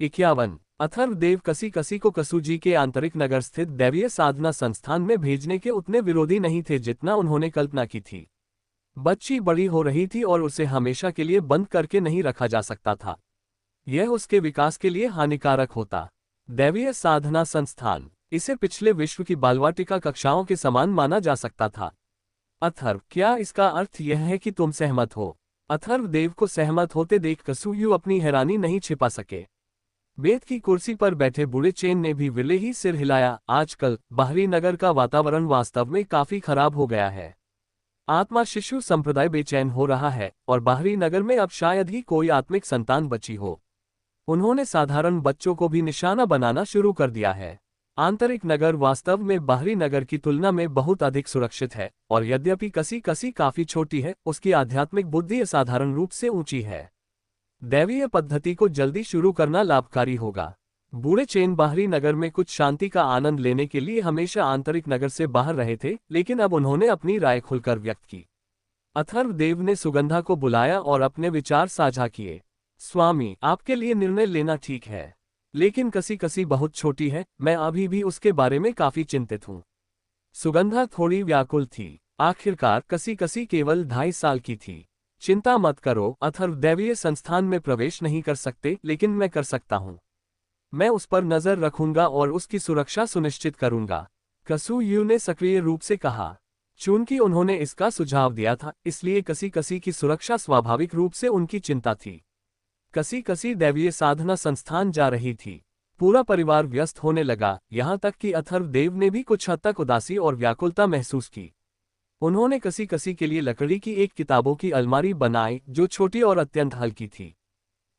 51। अथर्वदेव कसी कसी को कसुजी के आंतरिक नगर स्थित दैवीय साधना संस्थान में भेजने के उतने विरोधी नहीं थे जितना उन्होंने कल्पना की थी। बच्ची बड़ी हो रही थी और उसे हमेशा के लिए बंद करके नहीं रखा जा सकता था। यह उसके विकास के लिए हानिकारक होता। दैवीय साधना संस्थान, इसे पिछले विश्व की बालवाटिका कक्षाओं के समान माना जा सकता था। अथर्व, क्या इसका अर्थ यह है कि तुम सहमत हो? अथर्वदेव को सहमत होते देख कसुयु अपनी हैरानी नहीं छिपा सके। बेत की कुर्सी पर बैठे बूढ़े चेन ने भी विले ही सिर हिलाया। आजकल बाहरी नगर का वातावरण वास्तव में काफी खराब हो गया है। आत्मा शिशु संप्रदाय बेचैन हो रहा है और बाहरी नगर में अब शायद ही कोई आत्मिक संतान बची हो। उन्होंने साधारण बच्चों को भी निशाना बनाना शुरू कर दिया है। आंतरिक नगर वास्तव में बाहरी नगर की तुलना में बहुत अधिक सुरक्षित है और यद्यपि कसी कसी काफी छोटी है, उसकी आध्यात्मिक बुद्धि असाधारण रूप से ऊंची है। दैवीय पद्धति को जल्दी शुरू करना लाभकारी होगा। बूढ़े चेन बाहरी नगर में कुछ शांति का आनंद लेने के लिए हमेशा आंतरिक नगर से बाहर रहे थे, लेकिन अब उन्होंने अपनी राय खुलकर व्यक्त की। अथर्वदेव ने सुगंधा को बुलाया और अपने विचार साझा किए। स्वामी, आपके लिए निर्णय लेना ठीक है, लेकिन कसी कसी बहुत छोटी है। मैं अभी भी उसके बारे में काफी चिंतित हूँ। सुगंधा थोड़ी व्याकुल थी। आखिरकार कसी कसी केवल 2.5 साल की थी। चिंता मत करो अथर्व, दैवीय संस्थान में प्रवेश नहीं कर सकते, लेकिन मैं कर सकता हूँ। मैं उस पर नजर रखूंगा और उसकी सुरक्षा सुनिश्चित करूंगा, कसुयु ने सक्रिय रूप से कहा। चूंकि उन्होंने इसका सुझाव दिया था, इसलिए कसी कसी की सुरक्षा स्वाभाविक रूप से उनकी चिंता थी। कसी कसी दैवीय साधना संस्थान जा रही थी। पूरा परिवार व्यस्त होने लगा, यहाँ तक कि अथर्वदेव ने भी कुछ हद तक उदासी और व्याकुलता महसूस की। उन्होंने कसी कसी के लिए लकड़ी की एक किताबों की अलमारी बनाई जो छोटी और अत्यंत हल्की थी।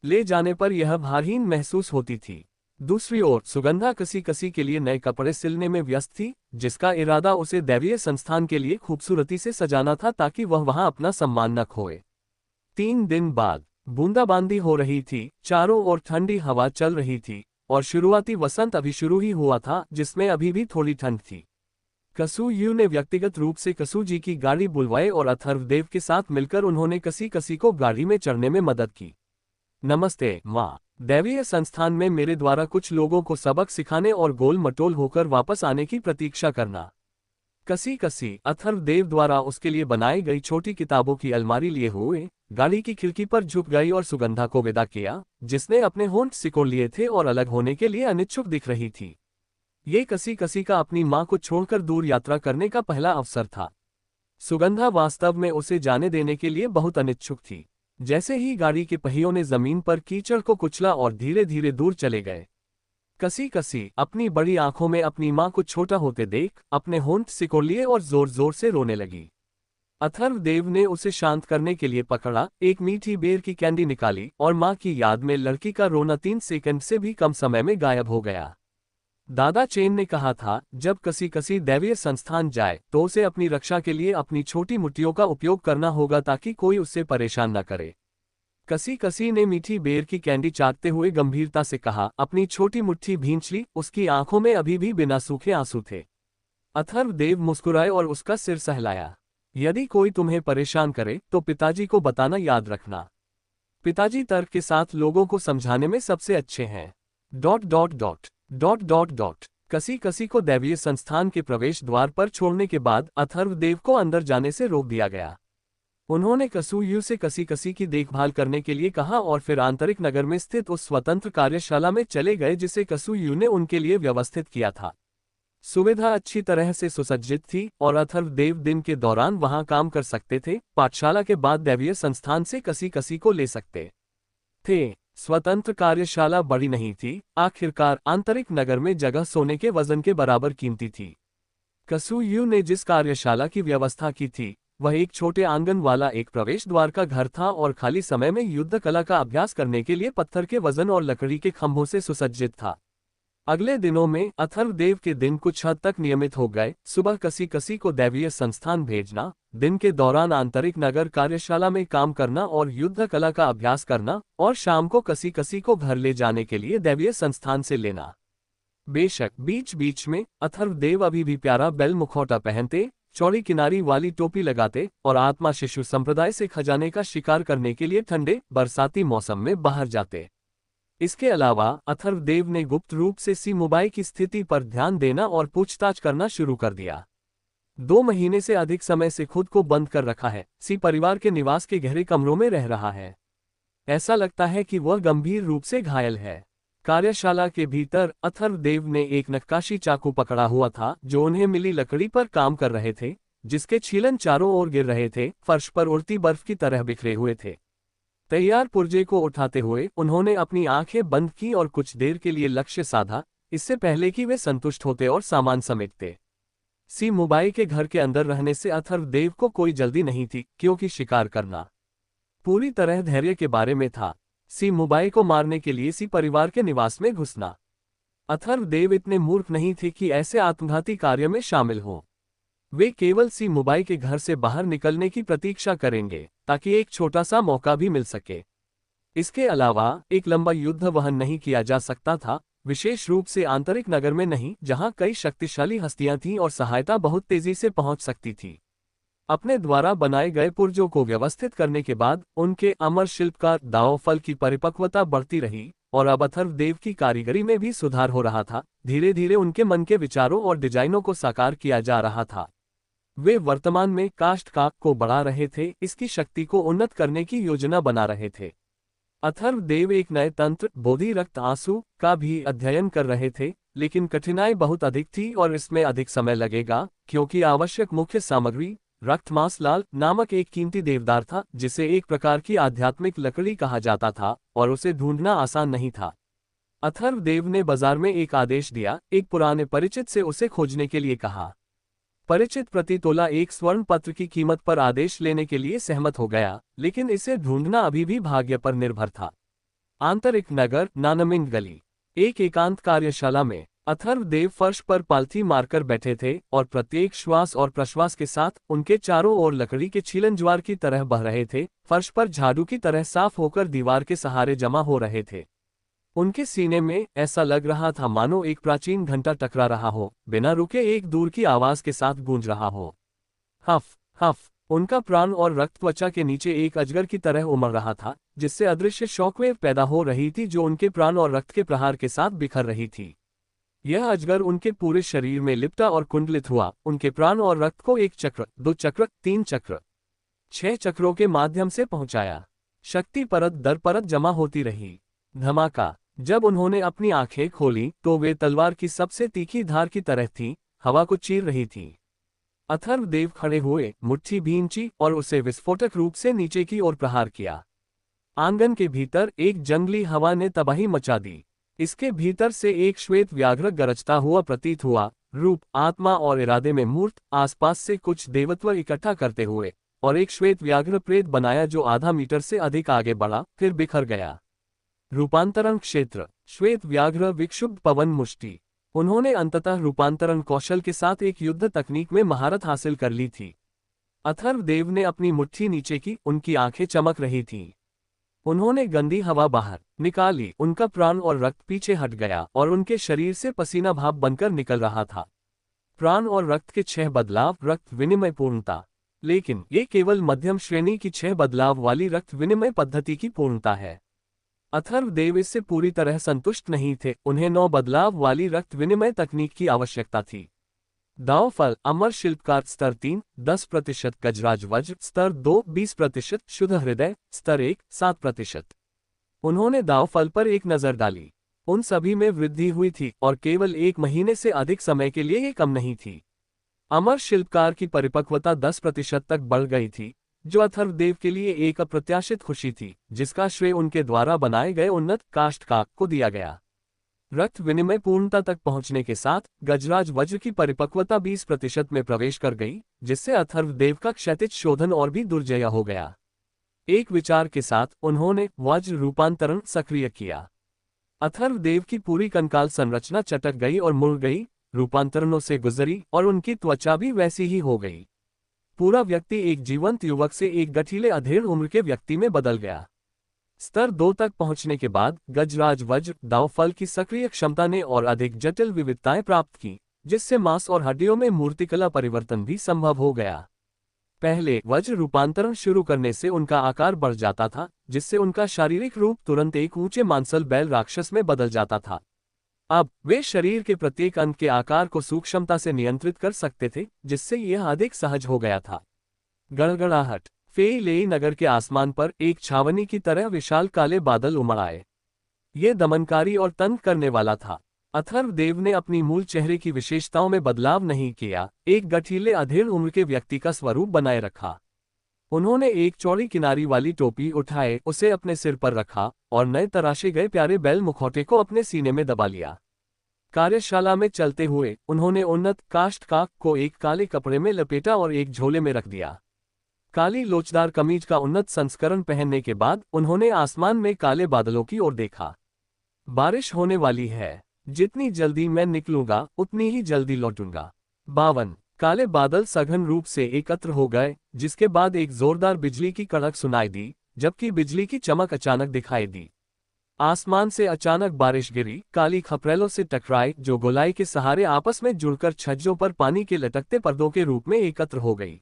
ले जाने पर यह भारहीन महसूस होती थी। दूसरी ओर सुगंधा कसी कसी के लिए नए कपड़े सिलने में व्यस्त थी, जिसका इरादा उसे दैवीय संस्थान के लिए खूबसूरती से सजाना था ताकि वह वहां अपना सम्मान न खोए। 3 दिन बाद बूंदाबांदी हो रही थी, चारों ओर ठंडी हवा चल रही थी और शुरुआती वसंत अभी शुरू ही हुआ था, जिसमें अभी भी थोड़ी ठंड थी। कसुयु ने व्यक्तिगत रूप से कसुजी की गाड़ी बुलवाई और अथर्वदेव के साथ मिलकर उन्होंने कसी कसी को गाड़ी में चढ़ने में मदद की। नमस्ते माँ, दैवीय संस्थान में मेरे द्वारा कुछ लोगों को सबक सिखाने और गोल मटोल होकर वापस आने की प्रतीक्षा करना। कसी कसी अथर्वदेव द्वारा उसके लिए बनाई गई छोटी किताबों की अलमारी लिए हुए गाड़ी की खिड़की पर झुक गई और सुगंधा को विदा किया, जिसने अपने होंठ सिकोड़ लिए थे और अलग होने के लिए अनिच्छुक दिख रही थी। ये कसी कसी का अपनी मां को छोड़कर दूर यात्रा करने का पहला अवसर था। सुगंधा वास्तव में उसे जाने देने के लिए बहुत अनिच्छुक थी। जैसे ही गाड़ी के पहियों ने जमीन पर कीचड़ को कुचला और धीरे धीरे दूर चले गए, कसी कसी अपनी बड़ी आंखों में अपनी मां को छोटा होते देख अपने होंठ सिकोड़ लिए और जोर जोर से रोने लगी। अथर्वदेव ने उसे शांत करने के लिए पकड़ा, एक मीठी बेर की कैंडी निकाली और मां की याद में लड़की का रोना 3 सेकंड से भी कम समय में गायब हो गया। दादा चेन ने कहा था, जब कसी कसी दैवीय संस्थान जाए तो उसे अपनी रक्षा के लिए अपनी छोटी मुट्ठियों का उपयोग करना होगा ताकि कोई उससे परेशान न करे। कसी कसी ने मीठी बेर की कैंडी चाटते हुए गंभीरता से कहा, अपनी छोटी मुट्ठी भींच ली। उसकी आंखों में अभी भी बिना सूखे आंसू थे। अथर्वदेव मुस्कुराए और उसका सिर सहलाया। यदि कोई तुम्हें परेशान करे तो पिताजी को बताना याद रखना। पिताजी तर्क के साथ लोगों को समझाने में सबसे अच्छे हैं। ... कसी कसी को दैवीय संस्थान के प्रवेश द्वार पर छोड़ने के बाद अथर्वदेव को अंदर जाने से रोक दिया गया। उन्होंने कसुयु से कसी कसी की देखभाल करने के लिए कहा और फिर आंतरिक नगर में स्थित उस स्वतंत्र कार्यशाला में चले गए जिसे कसुयु ने उनके लिए व्यवस्थित किया था। सुविधा अच्छी तरह से सुसज्जित थी और अथर्वदेव दिन के दौरान वहां काम कर सकते थे। पाठशाला के बाद दैवीय संस्थान से कसी कसी को ले सकते थे। स्वतंत्र कार्यशाला बड़ी नहीं थी, आखिरकार आंतरिक नगर में जगह सोने के वजन के बराबर कीमती थी। कसुयु ने जिस कार्यशाला की व्यवस्था की थी वह एक छोटे आंगन वाला एक प्रवेश द्वार का घर था और खाली समय में युद्ध कला का अभ्यास करने के लिए पत्थर के वजन और लकड़ी के खंभों से सुसज्जित था। अगले दिनों में अथर्वदेव के दिन कुछ हद तक नियमित हो गए। सुबह कसी कसी को दैवीय संस्थान भेजना, दिन के दौरान आंतरिक नगर कार्यशाला में काम करना और युद्ध कला का अभ्यास करना, और शाम को कसी कसी को घर ले जाने के लिए दैवीय संस्थान से लेना। बेशक बीच बीच में अथर्वदेव अभी भी प्यारा बेल मुखौटा पहनते, चौड़ी किनारी वाली टोपी लगाते और आत्मा शिशु संप्रदाय से खजाने का शिकार करने के लिए ठंडे बरसाती मौसम में बाहर जाते। इसके अलावा अथर्वदेव ने गुप्त रूप से सी मुंबई की स्थिति पर ध्यान देना और पूछताछ करना शुरू कर दिया। 2 महीने से अधिक समय से खुद को बंद कर रखा है। सी परिवार के निवास के गहरे कमरों में रह रहा है। ऐसा लगता है कि वह गंभीर रूप से घायल है। कार्यशाला के भीतर अथर्वदेव ने एक नक्काशी चाकू पकड़ा हुआ था जो उन्हें मिली लकड़ी पर काम कर रहे थे, जिसके छीलन चारों ओर गिर रहे थे, फर्श पर उड़ती बर्फ की तरह बिखरे हुए थे। तैयार पुर्जे को उठाते हुए उन्होंने अपनी आंखें बंद की और कुछ देर के लिए लक्ष्य साधा, इससे पहले कि वे संतुष्ट होते और सामान समेटते। सी मुंबई के घर के अंदर रहने से अथर्वदेव को कोई जल्दी नहीं थी, क्योंकि शिकार करना पूरी तरह धैर्य के बारे में था। सी मुंबई को मारने के लिए सी परिवार के निवास में घुसना। अथर्वदेव इतने मूर्ख नहीं थे कि ऐसे आत्मघाती कार्य में शामिल हों। वे केवल सी मुंबई के घर से बाहर निकलने की प्रतीक्षा करेंगे ताकि एक छोटा सा मौका भी मिल सके। इसके अलावा एक लंबा युद्ध वहन नहीं किया जा सकता था, विशेष रूप से आंतरिक नगर में नहीं, जहां कई शक्तिशाली हस्तियां थीं और सहायता बहुत तेजी से पहुंच सकती थी। अपने द्वारा बनाए गए पुर्जों को व्यवस्थित करने के बाद उनके अमर शिल्पकार दावफल की परिपक्वता बढ़ती रही और अब अथर्वदेव की कारीगरी में भी सुधार हो रहा था। धीरे धीरे उनके मन के विचारों और डिजाइनों को साकार किया जा रहा था। वे वर्तमान में काष्ठ काम को बढ़ा रहे थे, इसकी शक्ति को उन्नत करने की योजना बना रहे थे। अथर्वदेव एक नए तंत्र बोधि रक्त आंसू का भी अध्ययन कर रहे थे, लेकिन कठिनाई बहुत अधिक थी और इसमें अधिक समय लगेगा, क्योंकि आवश्यक मुख्य सामग्री रक्तमांस लाल नामक एक कीमती देवदार था, जिसे एक प्रकार की आध्यात्मिक लकड़ी कहा जाता था और उसे ढूंढना आसान नहीं था। अथर्वदेव ने बाजार में एक आदेश दिया, एक पुराने परिचित से उसे खोजने के लिए कहा। परिचित प्रति तोला एक स्वर्ण पत्र की कीमत पर आदेश लेने के लिए सहमत हो गया, लेकिन इसे ढूंढना अभी भी भाग्य पर निर्भर था। आंतरिक नगर नानमिंग गली। एक एकांत कार्यशाला में अथर्वदेव फर्श पर पालथी मारकर बैठे थे और प्रत्येक श्वास और प्रश्वास के साथ उनके चारों ओर लकड़ी के छीलन ज्वार की तरह बह रहे थे, फर्श पर झाड़ू की तरह साफ होकर दीवार के सहारे जमा हो रहे थे। उनके सीने में ऐसा लग रहा था मानो एक प्राचीन घंटा टकरा रहा हो, बिना रुके एक दूर की आवाज के साथ गूंज रहा हो। हफ हफ। उनका प्राण और रक्त त्वचा के नीचे एक अजगर की तरह उमड़ रहा था, जिससे अदृश्य शॉकवेव पैदा हो रही थी जो उनके प्राण और रक्त के प्रहार के साथ बिखर रही थी। यह अजगर उनके पूरे शरीर में लिपटा और कुंडलित हुआ, उनके प्राण और रक्त को 1 चक्र, 2 चक्र, 3 चक्र, 6 चक्रों के माध्यम से पहुंचाया। शक्ति परत दर परत जमा होती रही। धमाका। जब उन्होंने अपनी आंखें खोली तो वे तलवार की सबसे तीखी धार की तरह थीं, हवा को चीर रही थी। अथर्वदेव खड़े हुए, मुट्ठी भींची और उसे विस्फोटक रूप से नीचे की ओर प्रहार किया। आंगन के भीतर एक जंगली हवा ने तबाही मचा दी। इसके भीतर से एक श्वेत व्याघ्र गरजता हुआ प्रतीत हुआ, रूप, आत्मा और इरादे में मूर्त, आसपास से कुछ देवत्व इकट्ठा करते हुए, और एक श्वेत व्याघ्र प्रेत बनाया जो आधा मीटर से अधिक आगे बढ़ा, फिर बिखर गया। रूपांतरण क्षेत्र। श्वेत व्याघ्र विक्षुब्ध पवन मुष्टि। उन्होंने अंततः रूपांतरण कौशल के साथ एक युद्ध तकनीक में महारत हासिल कर ली थी। अथर्वदेव ने अपनी मुट्ठी नीचे की, उनकी आंखें चमक रही थीं। उन्होंने गंदी हवा बाहर निकाली, उनका प्राण और रक्त पीछे हट गया और उनके शरीर से पसीना भाप बनकर निकल रहा था। प्राण और रक्त के 6 बदलाव, रक्त विनिमय पूर्णता। लेकिन ये केवल मध्यम श्रेणी की 6 बदलाव वाली रक्त विनिमय पद्धति की पूर्णता है। अथर्वदेव इससे पूरी तरह संतुष्ट नहीं थे, उन्हें 9 बदलाव वाली रक्त विनिमय तकनीक की आवश्यकता थी। दावफल अमर शिल्पकार स्तर 3 10% गजराज वज्र स्तर 2 20% शुद्ध हृदय स्तर 1 7%। उन्होंने दावफल पर एक नजर डाली। उन सभी में वृद्धि हुई थी और केवल 1 महीने से अधिक समय के लिए ये कम नहीं थी। अमर शिल्पकार की परिपक्वता 10% तक बढ़ गई थी, जो अथर्वदेव के लिए एक अप्रत्याशित खुशी थी, जिसका श्रेय उनके द्वारा बनाए गए उन्नत काष्ठ काम को दिया गया। रक्त विनिमय पूर्णता तक पहुंचने के साथ गजराज वज्र की परिपक्वता 20% में प्रवेश कर गई, जिससे अथर्वदेव का क्षैतिज शोधन और भी दुर्जय हो गया। एक विचार के साथ उन्होंने वज्र रूपांतरण सक्रिय किया। अथर्वदेव की पूरी कंकाल संरचना चटक गई और मुड़ गई, रूपांतरणों से गुजरी और उनकी त्वचा भी वैसी ही हो गई। पूरा व्यक्ति एक जीवंत युवक से एक गठीले अधेड़ उम्र के व्यक्ति में बदल गया। स्तर 2 तक पहुंचने के बाद गजराज वज्र दावफल की सक्रिय क्षमता ने और अधिक जटिल विविधताएं प्राप्त की, जिससे मांस और हड्डियों में मूर्तिकला परिवर्तन भी संभव हो गया। पहले वज्र रूपांतरण शुरू करने से उनका आकार बढ़ जाता था, जिससे उनका शारीरिक रूप तुरंत एक ऊंचे मांसल बैल राक्षस में बदल जाता था। अब वे शरीर के प्रत्येक अंग के आकार को सूक्ष्मता से नियंत्रित कर सकते थे, जिससे यह अधिक सहज हो गया था। गड़गड़ाहट। फेई लेई नगर के आसमान पर एक छावनी की तरह विशाल काले बादल उमड़ आए। ये दमनकारी और तंग करने वाला था। अथर्वदेव ने अपनी मूल चेहरे की विशेषताओं में बदलाव नहीं किया, एक गठीले अधेड़ उम्र के व्यक्ति का स्वरूप बनाए रखा। उन्होंने एक चौड़ी किनारी वाली टोपी उठाए, उसे अपने सिर पर रखा और नए तराशे गए प्यारे बैल मुखौटे को अपने सीने में दबा लिया। कार्यशाला में चलते हुए उन्होंने उन्नत काष्ठ काक को एक काले कपड़े में लपेटा और एक झोले में रख दिया। काली लोचदार कमीज का उन्नत संस्करण पहनने के बाद उन्होंने आसमान में काले बादलों की ओर देखा। बारिश होने वाली है, जितनी जल्दी मैं निकलूंगा उतनी ही जल्दी लौटूंगा। 52 काले बादल सघन रूप से एकत्र हो गए, जिसके बाद एक जोरदार बिजली की कड़क सुनाई दी, जबकि बिजली की चमक अचानक दिखाई दी। आसमान से अचानक बारिश गिरी, काली खपरेलों से टकराई, जो गोलाई के सहारे आपस में जुड़कर छज्जों पर पानी के लटकते पर्दों के रूप में एकत्र हो गई।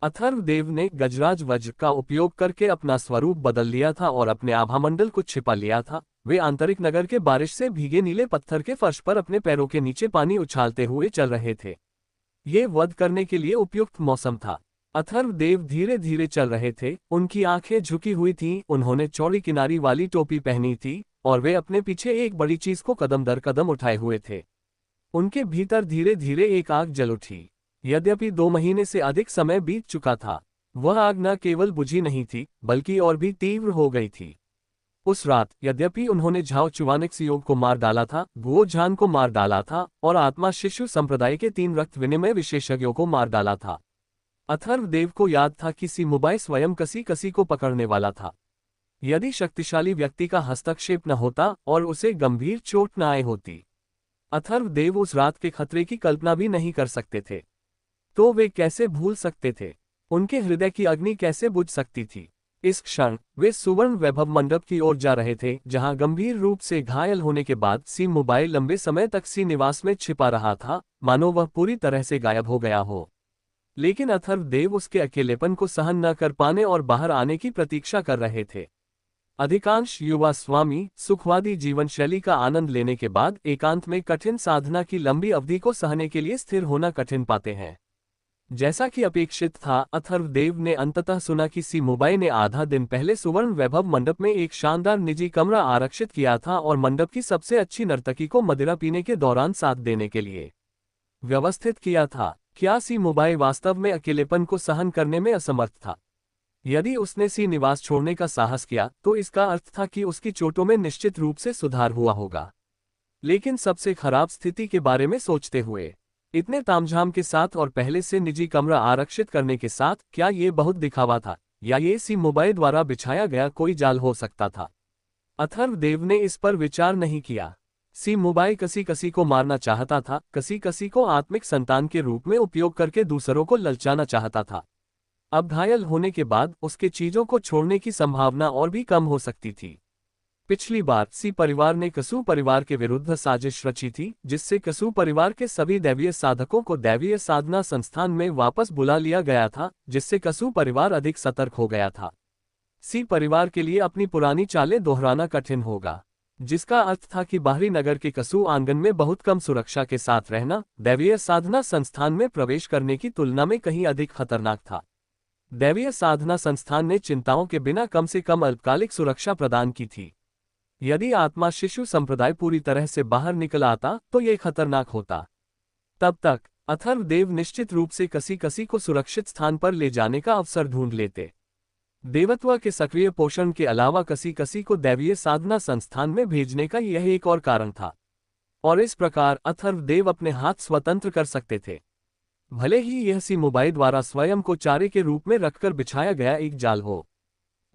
अथर्वदेव ने गजराज वज्र का उपयोग करके अपना स्वरूप बदल लिया था और अपने आभामंडल को छिपा लिया था। वे आंतरिक नगर के बारिश से भीगे नीले पत्थर के फर्श पर अपने पैरों के नीचे पानी उछालते हुए चल रहे थे। ये वध करने के लिए उपयुक्त मौसम था। अथर्वदेव धीरे धीरे चल रहे थे, उनकी आंखें झुकी हुई थीं, उन्होंने चौड़ी किनारी वाली टोपी पहनी थी और वे अपने पीछे एक बड़ी चीज को कदम दर कदम उठाए हुए थे। उनके भीतर धीरे धीरे एक आग जल उठी। यद्यपि 2 महीने से अधिक समय बीत चुका था, वह आग न केवल बुझी नहीं थी बल्कि और भी तीव्र हो गई थी। उस रात यद्यपि उन्होंने झाओ चुवानेक्सियोग को मार डाला था, गुओ झान को मार डाला था और आत्मा शिशु संप्रदाय के 3 रक्त विनिमय विशेषज्ञों को मार डाला था, अथर्वदेव को याद था कि सी मुबाई स्वयं कसी कसी को पकड़ने वाला था। यदि शक्तिशाली व्यक्ति का हस्तक्षेप न होता और उसे गंभीर चोट न आए होती, अथर्वदेव उस रात के खतरे की कल्पना भी नहीं कर सकते थे। तो वे कैसे भूल सकते थे? उनके हृदय की अग्नि कैसे बुझ सकती थी? इस क्षण वे सुवर्ण वैभव मंडप की ओर जा रहे थे, जहां गंभीर रूप से घायल होने के बाद सी मुबाई लंबे समय तक सी निवास में छिपा रहा था, मानो वह पूरी तरह से गायब हो गया हो। लेकिन अथर्वदेव उसके अकेलेपन को सहन न कर पाने और बाहर आने की प्रतीक्षा कर रहे थे। अधिकांश युवा स्वामी सुखवादी जीवन शैली का आनंद लेने के बाद एकांत में कठिन साधना की लंबी अवधि को सहने के लिए स्थिर होना कठिन पाते हैं। जैसा कि अपेक्षित था, अथर्वदेव ने अंततः सुना कि सी मुबाई ने आधा दिन पहले सुवर्ण वैभव मंडप में एक शानदार निजी कमरा आरक्षित किया था और मंडप की सबसे अच्छी नर्तकी को मदिरा पीने के दौरान साथ देने के लिए व्यवस्थित किया था। क्या सी मुबाई वास्तव में अकेलेपन को सहन करने में असमर्थ था? यदि उसने सी निवास छोड़ने का साहस किया तो इसका अर्थ था कि उसकी चोटों में निश्चित रूप से सुधार हुआ होगा। लेकिन सबसे खराब स्थिति के बारे में सोचते हुए, इतने तामझाम के साथ और पहले से निजी कमरा आरक्षित करने के साथ, क्या ये बहुत दिखावा था या ये सी मुबाई द्वारा बिछाया गया कोई जाल हो सकता था? अथर्वदेव ने इस पर विचार नहीं किया। सी मुबाई कसी कसी को मारना चाहता था, कसी कसी को आत्मिक संतान के रूप में उपयोग करके दूसरों को ललचाना चाहता था। अब घायल होने के बाद उसके चीजों को छोड़ने की संभावना और भी कम हो सकती थी। पिछली बार सी परिवार ने कसू परिवार के विरुद्ध साजिश रची थी, जिससे कसू परिवार के सभी दैवीय साधकों को दैवीय साधना संस्थान में वापस बुला लिया गया था, जिससे कसू परिवार अधिक सतर्क हो गया था। सी परिवार के लिए अपनी पुरानी चालें दोहराना कठिन होगा, जिसका अर्थ था कि बाहरी नगर के कसू आंगन में बहुत कम सुरक्षा के साथ रहना दैवीय साधना संस्थान में प्रवेश करने की तुलना में कहीं अधिक खतरनाक था। दैवीय साधना संस्थान ने चिंताओं के बिना कम से कम अल्पकालिक सुरक्षा प्रदान की थी। यदि आत्मा शिशु संप्रदाय पूरी तरह से बाहर निकल आता तो ये खतरनाक होता। तब तक अथर्वदेव निश्चित रूप से कसी कसी को सुरक्षित स्थान पर ले जाने का अवसर ढूंढ लेते। देवत्व के सक्रिय पोषण के अलावा कसी कसी को दैवीय साधना संस्थान में भेजने का यह एक और कारण था, और इस प्रकार अथर्वदेव अपने हाथ स्वतंत्र कर सकते थे। भले ही यह सी मुबाई द्वारा स्वयं को चारे के रूप में रखकर बिछाया गया एक जाल हो,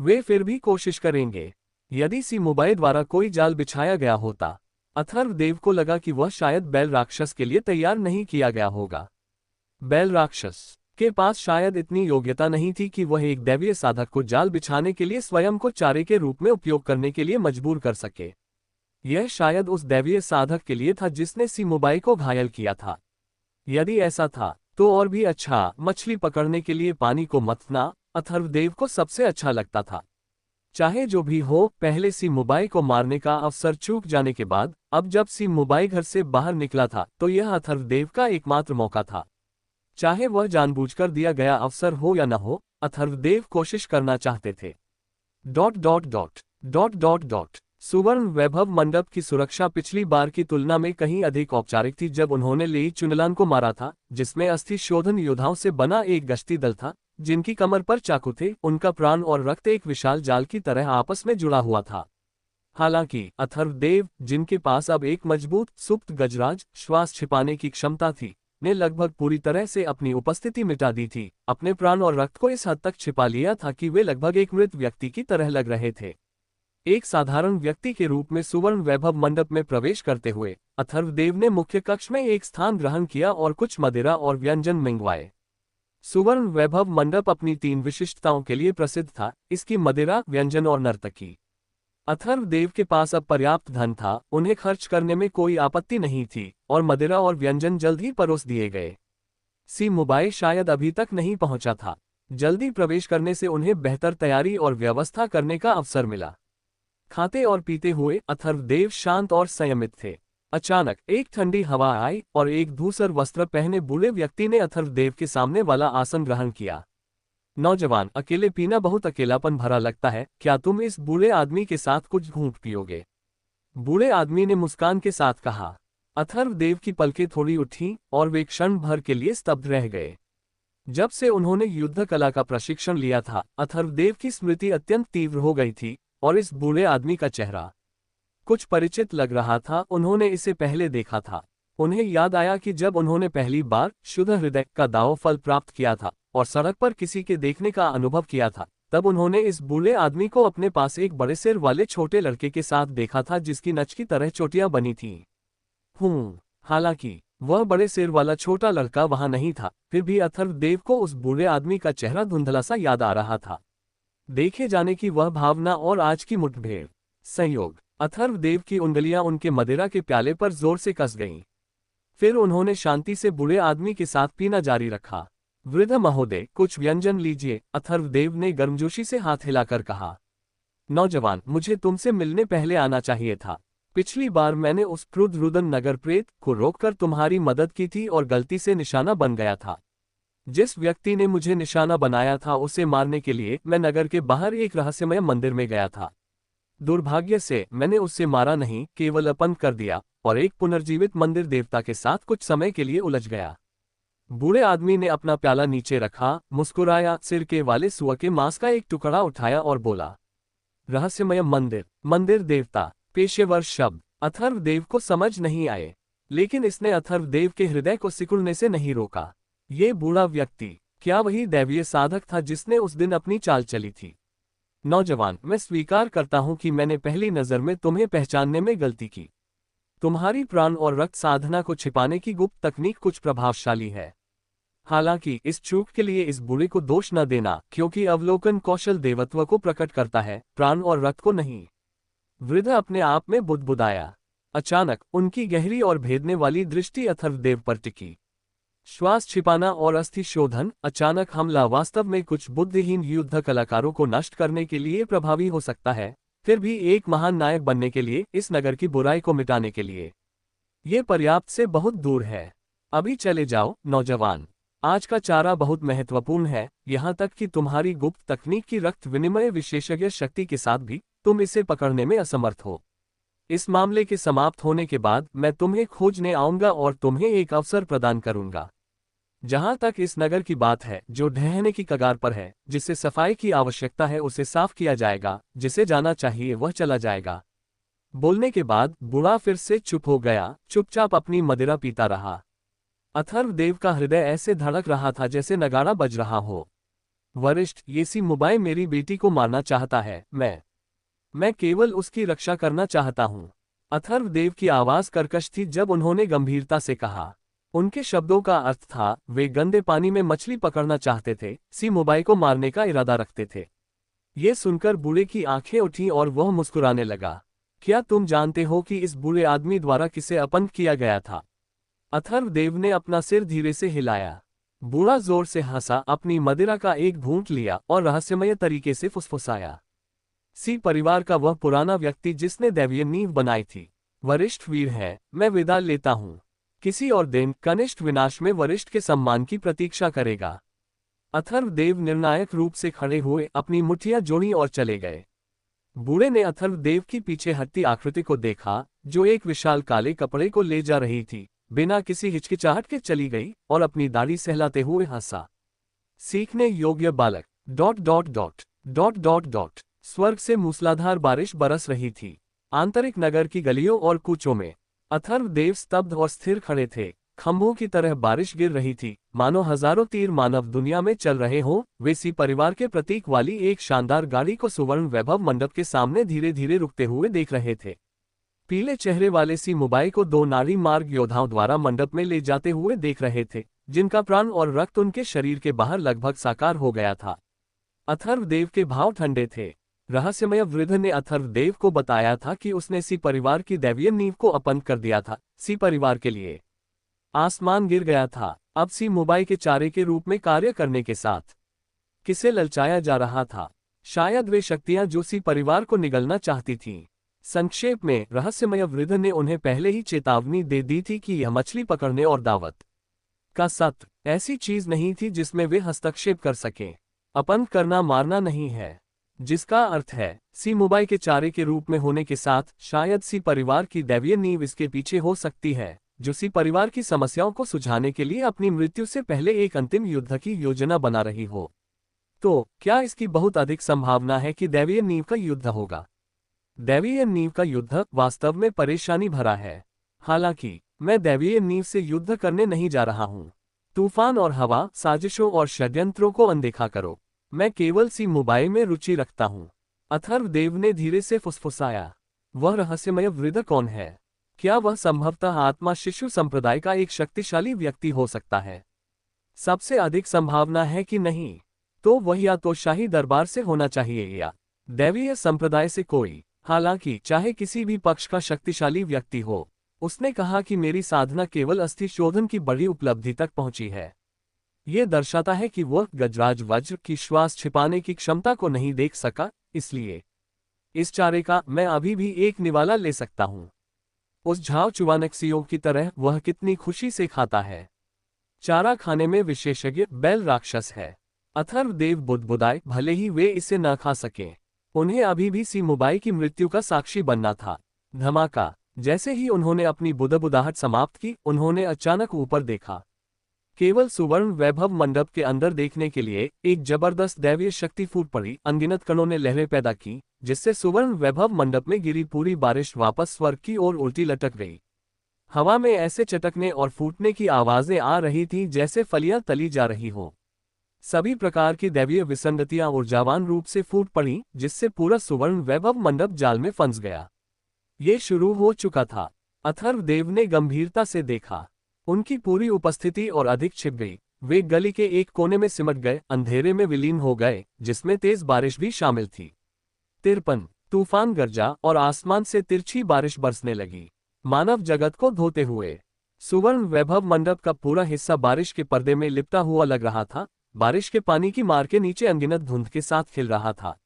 वे फिर भी कोशिश करेंगे। यदि सी मुबाई द्वारा कोई जाल बिछाया गया होता, अथर्वदेव को लगा कि वह शायद बैल राक्षस के लिए तैयार नहीं किया गया होगा। बैल राक्षस के पास शायद इतनी योग्यता नहीं थी कि वह एक दैवीय साधक को जाल बिछाने के लिए स्वयं को चारे के रूप में उपयोग करने के लिए मजबूर कर सके। यह शायद उस दैवीय साधक के लिए था जिसने सी मुबाई को घायल किया था। यदि ऐसा था तो और भी अच्छा, मछली पकड़ने के लिए पानी को मथना अथर्वदेव को सबसे अच्छा लगता था। चाहे जो भी हो, पहले सी मुबाई को मारने का अवसर चूक जाने के बाद अब जब सी मुबाई घर से बाहर निकला था तो यह अथर्वदेव का एकमात्र मौका था। चाहे वह जानबूझकर दिया गया अवसर हो या न हो, अथर्वदेव कोशिश करना चाहते थे। Dot dot dot dot dot dot सुवर्ण वैभव मंडप की सुरक्षा पिछली बार की तुलना में कहीं अधिक औपचारिक थी जब उन्होंने लेई चुनलान को मारा था, जिसमें अस्थि शोधन योद्धाओं से बना एक गश्ती दल था, जिनकी कमर पर चाकू थे। उनका प्राण और रक्त एक विशाल जाल की तरह आपस में जुड़ा हुआ था। हालांकि अथर्वदेव, जिनके पास अब एक मजबूत सुप्त गजराज श्वास छिपाने की क्षमता थी, ने लगभग पूरी तरह से अपनी उपस्थिति मिटा दी थी। अपने प्राण और रक्त को इस हद तक छिपा लिया था कि वे लगभग एक मृत व्यक्ति की तरह लग रहे थे। एक साधारण व्यक्ति के रूप में सुवर्ण वैभव मंडप में प्रवेश करते हुए अथर्वदेव ने मुख्य कक्ष में एक स्थान ग्रहण किया और कुछ मदिरा और व्यंजन मंगवाए। सुवर्ण वैभव मंडप अपनी 3 विशिष्टताओं के लिए प्रसिद्ध था, इसकी मदिरा, व्यंजन और नर्तकी। अथर्वदेव के पास अब पर्याप्त धन था, उन्हें खर्च करने में कोई आपत्ति नहीं थी और मदिरा और व्यंजन जल्द ही परोस दिए गए। सी मुबाई शायद अभी तक नहीं पहुंचा था। जल्दी प्रवेश करने से उन्हें बेहतर तैयारी और व्यवस्था करने का अवसर मिला। खाते और पीते हुए अथर्वदेव शांत और संयमित थे। अचानक एक ठंडी हवा आई और एक धूसर वस्त्र पहने बूढ़े व्यक्ति ने अथर्वदेव के सामने वाला आसन ग्रहण किया। नौजवान, अकेले पीना बहुत अकेलापन भरा लगता है, क्या तुम इस बूढ़े आदमी के साथ कुछ घूंट पियोगे? बूढ़े आदमी ने मुस्कान के साथ कहा। अथर्वदेव की पलकें थोड़ी उठी और वे क्षण भर के लिए स्तब्ध रह गए। जब से उन्होंने युद्ध कला का प्रशिक्षण लिया था, अथर्वदेव की स्मृति अत्यंत तीव्र हो गई थी और इस बूढ़े आदमी का चेहरा कुछ परिचित लग रहा था। उन्होंने इसे पहले देखा था। उन्हें याद आया कि जब उन्होंने पहली बार शुद्ध हृदय का दाव फल प्राप्त किया था और सड़क पर किसी के देखने का अनुभव किया था, तब उन्होंने इस बूढ़े आदमी को अपने पास एक बड़े सिर वाले छोटे लड़के के साथ देखा था जिसकी नच की तरह चोटियां बनी थीं। हालांकि वह बड़े सिर वाला छोटा लड़का वहां नहीं था, फिर भी अथर्वदेव को उस बूढ़े आदमी का चेहरा धुंधला सा याद आ रहा था। देखे जाने की वह भावना और आज की मुठभेड़ संयोग। अथर्वदेव की उंगलियां उनके मदिरा के प्याले पर जोर से कस गईं। फिर उन्होंने शांति से बूढ़े आदमी के साथ पीना जारी रखा। वृद्ध महोदय, कुछ व्यंजन लीजिए, अथर्वदेव ने गर्मजोशी से हाथ हिलाकर कहा। नौजवान, मुझे तुमसे मिलने पहले आना चाहिए था। पिछली बार मैंने उस क्रुद्ध रुदन नगर प्रेत को रोककर तुम्हारी मदद की थी और गलती से निशाना बन गया था। जिस व्यक्ति ने मुझे निशाना बनाया था उसे मारने के लिए मैं नगर के बाहर एक रहस्यमय मंदिर में गया था। दुर्भाग्य से मैंने उससे मारा नहीं, केवल अपंग कर दिया और एक पुनर्जीवित मंदिर देवता के साथ कुछ समय के लिए उलझ गया। बूढ़े आदमी ने अपना प्याला नीचे रखा, मुस्कुराया, सिर के वाले सुअर के मांस का एक टुकड़ा उठाया और बोला, रहस्यमय मंदिर, मंदिर देवता, पेशेवर शब्द अथर्वदेव को समझ नहीं आए, लेकिन इसने अथर्वदेव के हृदय को सिकुड़ने से नहीं रोका। ये बूढ़ा व्यक्ति क्या वही दैवीय साधक था जिसने उस दिन अपनी चाल चली थी? नौजवान, मैं स्वीकार करता हूं कि मैंने पहली नजर में तुम्हें पहचानने में गलती की। तुम्हारी प्राण और रक्त साधना को छिपाने की गुप्त तकनीक कुछ प्रभावशाली है। हालांकि इस चूक के लिए इस बूढ़े को दोष न देना, क्योंकि अवलोकन कौशल देवत्व को प्रकट करता है, प्राण और रक्त को नहीं। वृद्ध अपने आप में बुदबुदाया। अचानक उनकी गहरी और भेदने वाली दृष्टि अथर्वदेव पर टिकी। श्वास छिपाना और अस्थि शोधन, अचानक हमला वास्तव में कुछ बुद्धिहीन युद्ध कलाकारों को नष्ट करने के लिए प्रभावी हो सकता है, फिर भी एक महान नायक बनने के लिए, इस नगर की बुराई को मिटाने के लिए ये पर्याप्त से बहुत दूर है। अभी चले जाओ नौजवान, आज का चारा बहुत महत्वपूर्ण है, यहाँ तक कि तुम्हारी गुप्त तकनीक की रक्त विनिमय विशेषज्ञ शक्ति के साथ भी तुम इसे पकड़ने में असमर्थ हो। इस मामले के समाप्त होने के बाद मैं तुम्हें खोजने आऊंगा और तुम्हें एक अवसर प्रदान करूंगा। जहां तक इस नगर की बात है जो ढहने की कगार पर है, जिसे सफाई की आवश्यकता है उसे साफ किया जाएगा, जिसे जाना चाहिए वह चला जाएगा। बोलने के बाद बूढ़ा फिर से चुप हो गया, चुपचाप अपनी मदिरा पीता रहा। अथर्वदेव का हृदय ऐसे धड़क रहा था जैसे नगाड़ा बज रहा हो। वरिष्ठ, ये सी मुबाई मेरी बेटी को मारना चाहता है, मैं केवल उसकी रक्षा करना चाहता हूँ। अथर्वदेव की आवाज कर्कश थी जब उन्होंने गंभीरता से कहा। उनके शब्दों का अर्थ था, वे गंदे पानी में मछली पकड़ना चाहते थे, सी मुबाई को मारने का इरादा रखते थे। ये सुनकर बूढ़े की आंखें उठी और वह मुस्कुराने लगा। क्या तुम जानते हो कि इस बूढ़े आदमी द्वारा किसे अपंग किया गया था? अथर्वदेव ने अपना सिर धीरे से हिलाया। बूढ़ा जोर से हंसा, अपनी मदिरा का एक घूंट लिया और रहस्यमय तरीके से फुसफुसाया। सी परिवार का वह पुराना व्यक्ति जिसने दैवीय नींव बनाई थी, वरिष्ठ वीर है, मैं विदा लेता हूँ। किसी और दिन कनिष्ठ विनाश में वरिष्ठ के सम्मान की प्रतीक्षा करेगा। अथर्वदेव निर्णायक रूप से खड़े हुए, अपनी मुट्ठियां जोड़ी और चले गए। बूढ़े ने अथर्वदेव की पीछे हटती आकृति को देखा, जो एक विशाल काले कपड़े को ले जा रही थी, बिना किसी हिचकिचाहट के चली गई और अपनी दाढ़ी सहलाते हुए हंसा। सीखने योग्य बालक। Dot dot dot dot dot dot स्वर्ग से मूसलाधार बारिश बरस रही थी। आंतरिक नगर की गलियों और कूचों में अथर्वदेव स्तब्ध और स्थिर खड़े थे। खंभों की तरह बारिश गिर रही थी, मानो हजारों तीर मानव दुनिया में चल रहे हों। वे सी परिवार के प्रतीक वाली एक शानदार गाड़ी को सुवर्ण वैभव मंडप के सामने धीरे धीरे रुकते हुए देख रहे थे। पीले चेहरे वाले सी मुबाई को दो नारी मार्ग योद्धाओं द्वारा मंडप में ले जाते हुए देख रहे थे, जिनका प्राण और रक्त उनके शरीर के बाहर लगभग साकार हो गया था। अथर्वदेव के भाव ठंडे थे। रहस्यमय वृद्ध ने अथर्वदेव को बताया था कि उसने सी परिवार की दैवीय नींव को अपंग कर दिया था। सी परिवार के लिए आसमान गिर गया था। अब सी मुबाई के चारे के रूप में कार्य करने के साथ किसे ललचाया जा रहा था? शायद वे शक्तियां जो सी परिवार को निगलना चाहती थीं। संक्षेप में, रहस्यमय वृद्ध ने उन्हें पहले ही चेतावनी दे दी थी कि यह मछली पकड़ने और दावत का सत्र ऐसी चीज नहीं थी जिसमें वे हस्तक्षेप कर सकें। अपंग करना मारना नहीं है, जिसका अर्थ है सी मुबाई के चारे के रूप में होने के साथ शायद सी परिवार की दैवीय नींव इसके पीछे हो सकती है, जो सी परिवार की समस्याओं को सुलझाने के लिए अपनी मृत्यु से पहले एक अंतिम युद्ध की योजना बना रही हो। तो क्या इसकी बहुत अधिक संभावना है कि दैवीय नींव का युद्ध होगा? दैवीय नींव का युद्ध वास्तव में परेशानी भरा है। हालांकि मैं दैवीय नींव से युद्ध करने नहीं जा रहा हूं। तूफान और हवा, साजिशों और षड्यंत्रों को अनदेखा करो। मैं केवल सी मुबाई में रुचि रखता हूं। अथर्वदेव ने धीरे से फुसफुसाया। वह रहस्यमय वृद्ध कौन है? क्या वह संभवतः आत्मा शिशु संप्रदाय का एक शक्तिशाली व्यक्ति हो सकता है? सबसे अधिक संभावना है कि नहीं, तो वह या तो शाही दरबार से होना चाहिए या दैवीय संप्रदाय से कोई। हालांकि चाहे किसी भी पक्ष का शक्तिशाली व्यक्ति हो, उसने कहा कि मेरी साधना केवल अस्थि शोधन की बड़ी उपलब्धि तक पहुंची है। यह दर्शाता है कि वह गजराज वज्र की श्वास छिपाने की क्षमता को नहीं देख सका, इसलिए इस चारे का मैं अभी भी एक निवाला ले सकता हूं। उस झाव चुवानक्सियों की तरह वह कितनी खुशी से खाता है। चारा खाने में विशेषज्ञ बैल राक्षस है। अथर्वदेव बुदबुदाए, भले ही वे इसे न खा सकें। उन्हें अभी भी सी मुबाई की मृत्यु का साक्षी बनना था। धमाका। जैसे ही उन्होंने अपनी बुदबुदाहट समाप्त की, उन्होंने अचानक ऊपर देखा। केवल सुवर्ण वैभव मंडप के अंदर देखने के लिए एक जबरदस्त दैवीय शक्ति फूट पड़ी। अनगिनत कणों ने लहरें पैदा की, जिससे सुवर्ण वैभव मंडप में गिरी पूरी बारिश वापस स्वर्ग की ओर उल्टी लटक गई। हवा में ऐसे चटकने और फूटने की आवाजें आ रही थीं जैसे फलियां तली जा रही हो। सभी प्रकार की दैवीय विसंगतियां ऊर्जावान रूप से फूट पड़ी, जिससे पूरा सुवर्ण वैभव मंडप जाल में फंस गया। ये शुरू हो चुका था। अथर्वदेव ने गंभीरता से देखा। उनकी पूरी उपस्थिति और अधिक छिप गई। वे गली के एक कोने में सिमट गए, अंधेरे में विलीन हो गए, जिसमें तेज बारिश भी शामिल थी। तिरपन। तूफान गरजा और आसमान से तिरछी बारिश बरसने लगी, मानव जगत को धोते हुए। सुवर्ण वैभव मंडप का पूरा हिस्सा बारिश के पर्दे में लिपटा हुआ लग रहा था। बारिश के पानी की मार के नीचे अनगिनत धुंध के साथ खिल रहा था।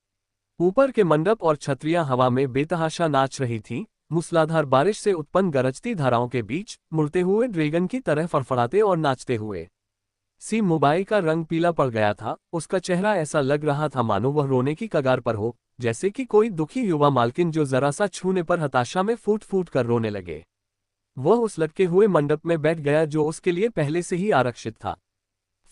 ऊपर के मंडप और छतरियां हवा में बेतहाशा नाच रही थीं। मूसलाधार बारिश से उत्पन्न गरजती धाराओं के बीच मुड़ते हुए ड्रैगन की तरह फड़फड़ाते और नाचते हुए सी मुबाई का रंग पीला पड़ गया था। उसका चेहरा ऐसा लग रहा था मानो वह रोने की कगार पर हो, जैसे कि कोई दुखी युवा मालकिन जो जरा सा छूने पर हताशा में फूट फूट कर रोने लगे। वह उस लटके हुए मंडप में बैठ गया जो उसके लिए पहले से ही आरक्षित था।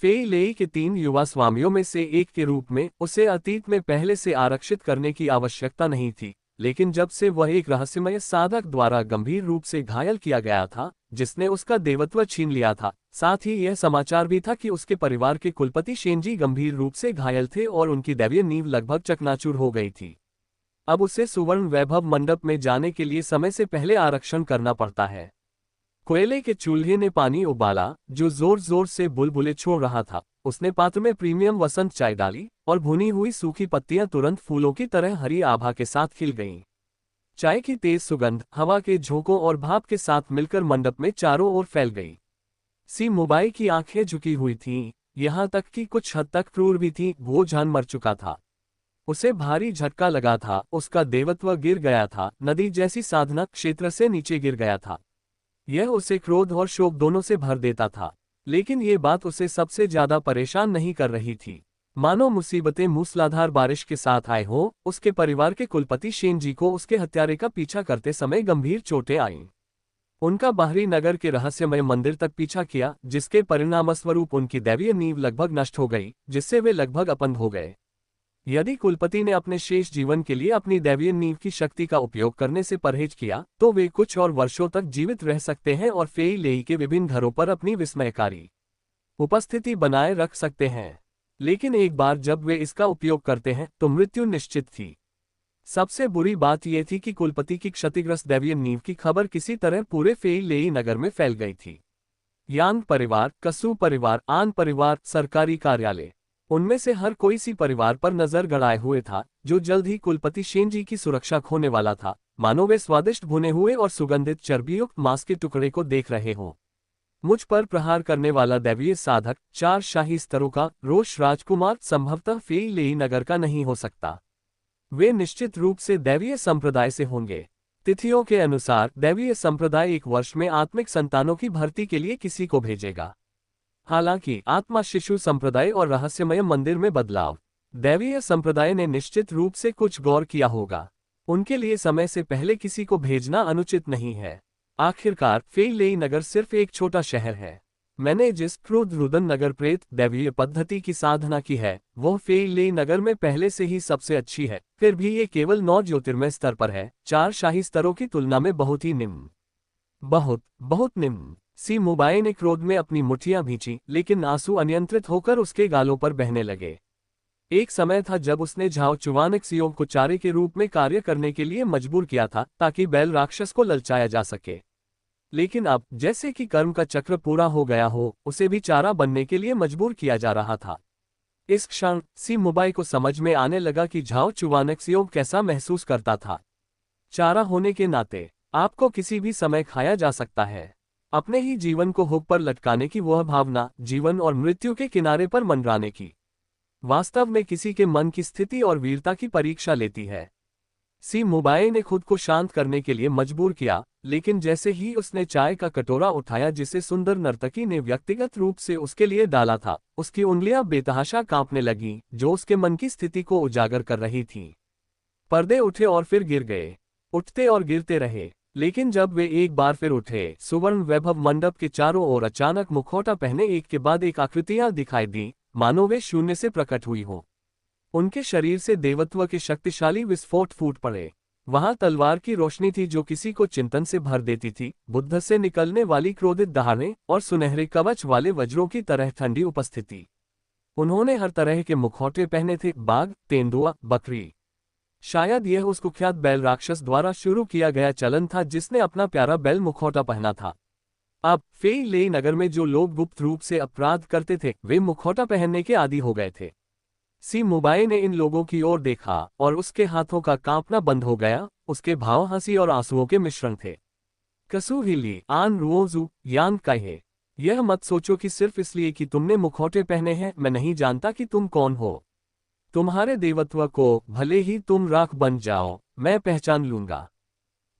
फेई लेई के 3 युवा स्वामियों में से एक के रूप में उसे अतीत में पहले से आरक्षित करने की आवश्यकता नहीं थी, लेकिन जब से वह एक रहस्यमय साधक द्वारा गंभीर रूप से घायल किया गया था, जिसने उसका देवत्व छीन लिया था, साथ ही यह समाचार भी था कि उसके परिवार के कुलपति शेनजी गंभीर रूप से घायल थे और उनकी दैवीय नींव लगभग चकनाचूर हो गई थी। अब उसे सुवर्ण वैभव मंडप में जाने के लिए समय से पहले आरक्षण करना पड़ता है। कोयले के चूल्हे ने पानी उबाला, जो जोर जोर से बुलबुले छोड़ रहा था। उसने पात्र में प्रीमियम वसंत चाय डाली और भुनी हुई सूखी पत्तियां तुरंत फूलों की तरह हरी आभा के साथ खिल गईं। चाय की तेज सुगंध हवा के झोंकों और भाप के साथ मिलकर मंडप में चारों ओर फैल गई। सी मुबाई की आंखें झुकी हुई थीं, यहाँ तक कि कुछ हद तक क्रूर भी थी। वो जान मर चुका था। उसे भारी झटका लगा था, उसका देवत्व गिर गया था, नदी जैसी साधना क्षेत्र से नीचे गिर गया था। यह उसे क्रोध और शोक दोनों से भर देता था। लेकिन ये बात उसे सबसे ज्यादा परेशान नहीं कर रही थी। मानो मुसीबतें मूसलाधार बारिश के साथ आए हों, उसके परिवार के कुलपति शेनजी को उसके हत्यारे का पीछा करते समय गंभीर चोटें आईं। उनका बाहरी नगर के रहस्यमय मंदिर तक पीछा किया, जिसके परिणामस्वरूप उनकी दैवीय नींव लगभग नष्ट हो गई, जिससे वे लगभग अपंग हो गए। यदि कुलपति ने अपने शेष जीवन के लिए अपनी दैवीय नींव की शक्ति का उपयोग करने से परहेज किया, तो वे कुछ और वर्षों तक जीवित रह सकते हैं और फेई लेई के विभिन्न घरों पर अपनी विस्मयकारी उपस्थिति बनाए रख सकते हैं। लेकिन एक बार जब वे इसका उपयोग करते हैं, तो मृत्यु निश्चित थी। सबसे बुरी बात यह थी कि कुलपति की क्षतिग्रस्त दैवीय नींव की खबर किसी तरह पूरे फेई लेई नगर में फैल गई थी। यांग परिवार, कसू परिवार, आन परिवार, सरकारी कार्यालय, उनमें से हर कोई सी परिवार पर नजर गड़ाए हुए था, जो जल्द ही कुलपति शेनजी की सुरक्षा खोने वाला था, मानो वे स्वादिष्ट भुने हुए और सुगंधित चर्बीयुक्त मांस के टुकड़े को देख रहे हों। मुझ पर प्रहार करने वाला दैवीय साधक 4 शाही स्तरों का रोष राजकुमार संभवतः फेई लेई नगर का नहीं हो सकता। वे निश्चित रूप से दैवीय संप्रदाय से होंगे। तिथियों के अनुसार दैवीय संप्रदाय 1 वर्ष में आत्मिक संतानों की भर्ती के लिए किसी को भेजेगा। हालांकि आत्मा शिशु संप्रदाय और रहस्यमय मंदिर में बदलाव, दैवीय संप्रदाय ने निश्चित रूप से कुछ गौर किया होगा। उनके लिए समय से पहले किसी को भेजना अनुचित नहीं है। आखिरकार फेई लेई नगर सिर्फ एक छोटा शहर है। मैंने जिस क्रोध रुदन नगर प्रेत दैवीय पद्धति की साधना की है, वह फेई लेई नगर में पहले से ही सबसे अच्छी है। फिर भी ये केवल 9 ज्योतिर्मय स्तर पर है, 4 शाही स्तरों की तुलना में बहुत ही निम्न, बहुत बहुत निम्न। सी मुबाई ने क्रोध में अपनी मुठ्ठियां भींची, लेकिन आंसू अनियंत्रित होकर उसके गालों पर बहने लगे। एक समय था जब उसने झाओ चुवानक्सियों को चारे के रूप में कार्य करने के लिए मजबूर किया था, ताकि बैल राक्षस को ललचाया जा सके। लेकिन अब, जैसे कि कर्म का चक्र पूरा हो गया हो, उसे भी चारा बनने के लिए मजबूर किया जा रहा था। इस क्षण सी मुबाई को समझ में आने लगा कि झाओ चुवानक्सियों कैसा महसूस करता था। चारा होने के नाते आपको किसी भी समय खाया जा सकता है। अपने ही जीवन को हुक पर लटकाने की वह भावना, जीवन और मृत्यु के किनारे पर मंडराने की, वास्तव में किसी के मन की स्थिति और वीरता की परीक्षा लेती है। सी मुबाई ने खुद को शांत करने के लिए मजबूर किया, लेकिन जैसे ही उसने चाय का कटोरा उठाया जिसे सुंदर नर्तकी ने व्यक्तिगत रूप से उसके लिए डाला था, उसकी उंगलियां बेतहाशा कांपने लगीं, जो उसके मन की स्थिति को उजागर कर रही थीं। पर्दे उठे और फिर गिर गए, उठते और गिरते रहे, लेकिन जब वे एक बार फिर उठे, सुवर्ण वैभव मंडप के चारों ओर अचानक मुखौटा पहने एक के बाद एक आकृतियां दिखाई दी, मानो वे शून्य से प्रकट हुई हों। उनके शरीर से देवत्व के शक्तिशाली विस्फोट फूट पड़े। वहां तलवार की रोशनी थी जो किसी को चिंतन से भर देती थी, बुद्ध से निकलने वाली क्रोधित दहाड़ें और सुनहरे कवच वाले वज्रों की तरह ठंडी उपस्थिति। उन्होंने हर तरह के मुखौटे पहने थे, बाघ, तेंदुआ, बकरी। शायद यह उस कुख्यात बैल राक्षस द्वारा शुरू किया गया चलन था जिसने अपना प्यारा बैल मुखौटा पहना था। अब फेई लेई नगर में जो लोग गुप्त रूप से अपराध करते थे, वे मुखौटा पहनने के आदी हो गए थे। सी मुबाई ने इन लोगों की ओर देखा और उसके हाथों का कांपना बंद हो गया। उसके भाव हंसी और आंसुओं के मिश्रण थे। कसू हिली, आन रुओजू, यान काहे, यह मत सोचो कि सिर्फ इसलिए कि तुमने मुखौटे पहने हैं मैं नहीं जानता कि तुम कौन हो। तुम्हारे देवत्व को, भले ही तुम राख बन जाओ, मैं पहचान लूंगा।